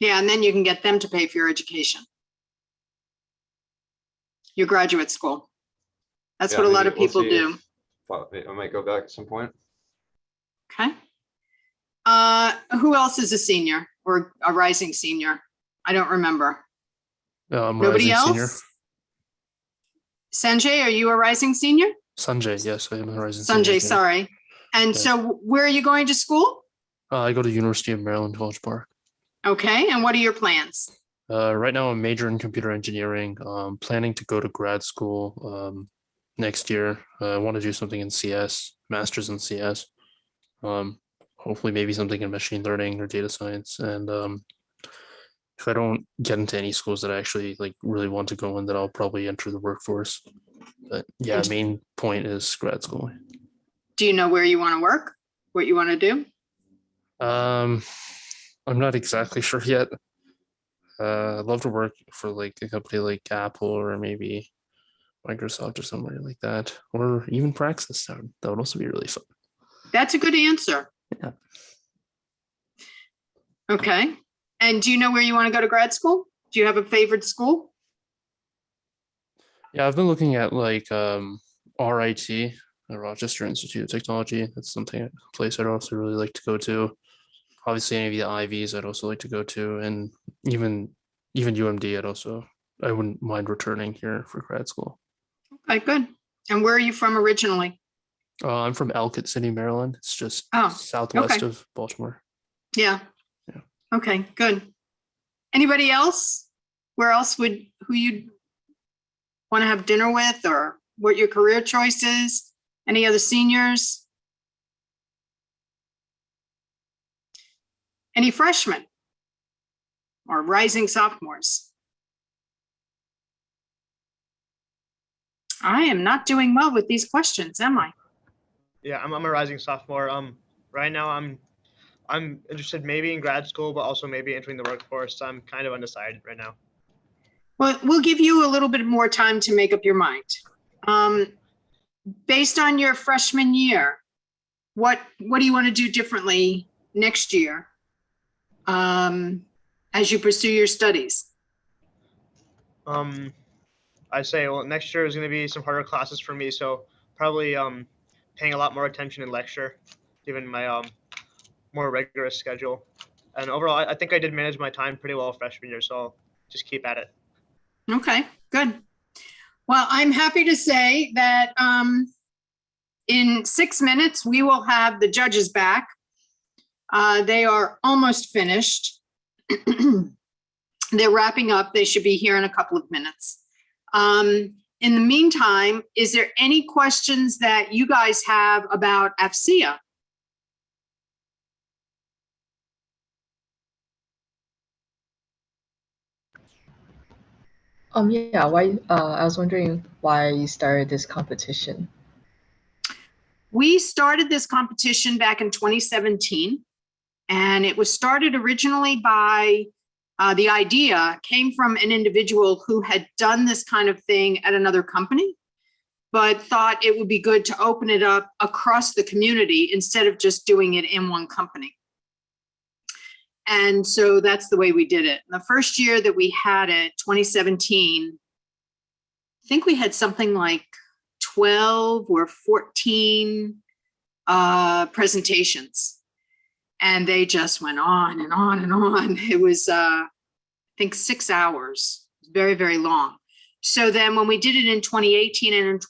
Yeah, and then you can get them to pay for your education. Your graduate school. That's what a lot of people do. I might go back at some point. Okay. Who else is a senior or a rising senior? I don't remember. Nobody else? Sanjay, are you a rising senior? Sanjay, yes, I am a rising Sanjay, senior. sorry. And Yes. so where are you going to school? I go to University of Maryland, College Park. Okay, and what are your plans? Right now, I'm majoring in computer engineering. Planning to go to grad school next year. I want to do something in CS, master's in CS. Hopefully, maybe something in machine learning or data science. And if I don't get into any schools that I actually really want to go in, then I'll probably enter the workforce. But yeah, main point is grad school. Do you know where you want to work? What you want to do? I'm not exactly sure yet. I'd love to work for a company like Apple or maybe Microsoft or somewhere like that, or even Praxis. That would also be really fun. That's a good answer. Yeah. Okay. And do you know where you want to go to grad school? Do you have a favorite school? Yeah, I've been looking at RIT, the Rochester Institute of Technology. That's a place I'd also really like to go to. Obviously, any of the Ivies I'd also like to go to, and even UMD I wouldn't mind returning here for grad school. Okay, good. And where are you from originally? I'm from Ellicott City, Maryland. It's just southwest of Baltimore. Yeah. Okay, good. Anybody else? Who you'd want to have dinner with, or what your career choice is? Any other seniors? Any freshmen or rising sophomores? I am not doing well with these questions, am I? Yeah, I'm a rising sophomore. Right now I'm interested maybe in grad school, but also maybe entering the workforce. So I'm kind of undecided right now. Well, we'll give you a little bit more time to make up your mind. Based on your freshman year, what do you want to do differently next year as you pursue your studies? I say, well, next year is going to be some harder classes for me, so probably paying a lot more attention in lecture, given my more rigorous schedule. And overall, I think I did manage my time pretty well freshman year, so I'll just keep at it. Okay, good. Well, I'm happy to say that in 6 minutes, we will have the judges back. They are almost finished. They're wrapping up. They should be here in a couple of minutes. In the meantime, is there any questions that you guys have about AFCEA? Yeah, why, I was wondering why you started this competition. We started this competition back in 2017, and it was started originally by the idea came from an individual who had done this kind of thing at another company, but thought it would be good to open it up across the community instead of just doing it in one company. And so that's the way we did it. The first year that we had it, 2017, I think we had something like 12 or 14 presentations. And they just went on and on and on. It was, I think, 6 hours, very, very long. So then when we did it in 2018 and in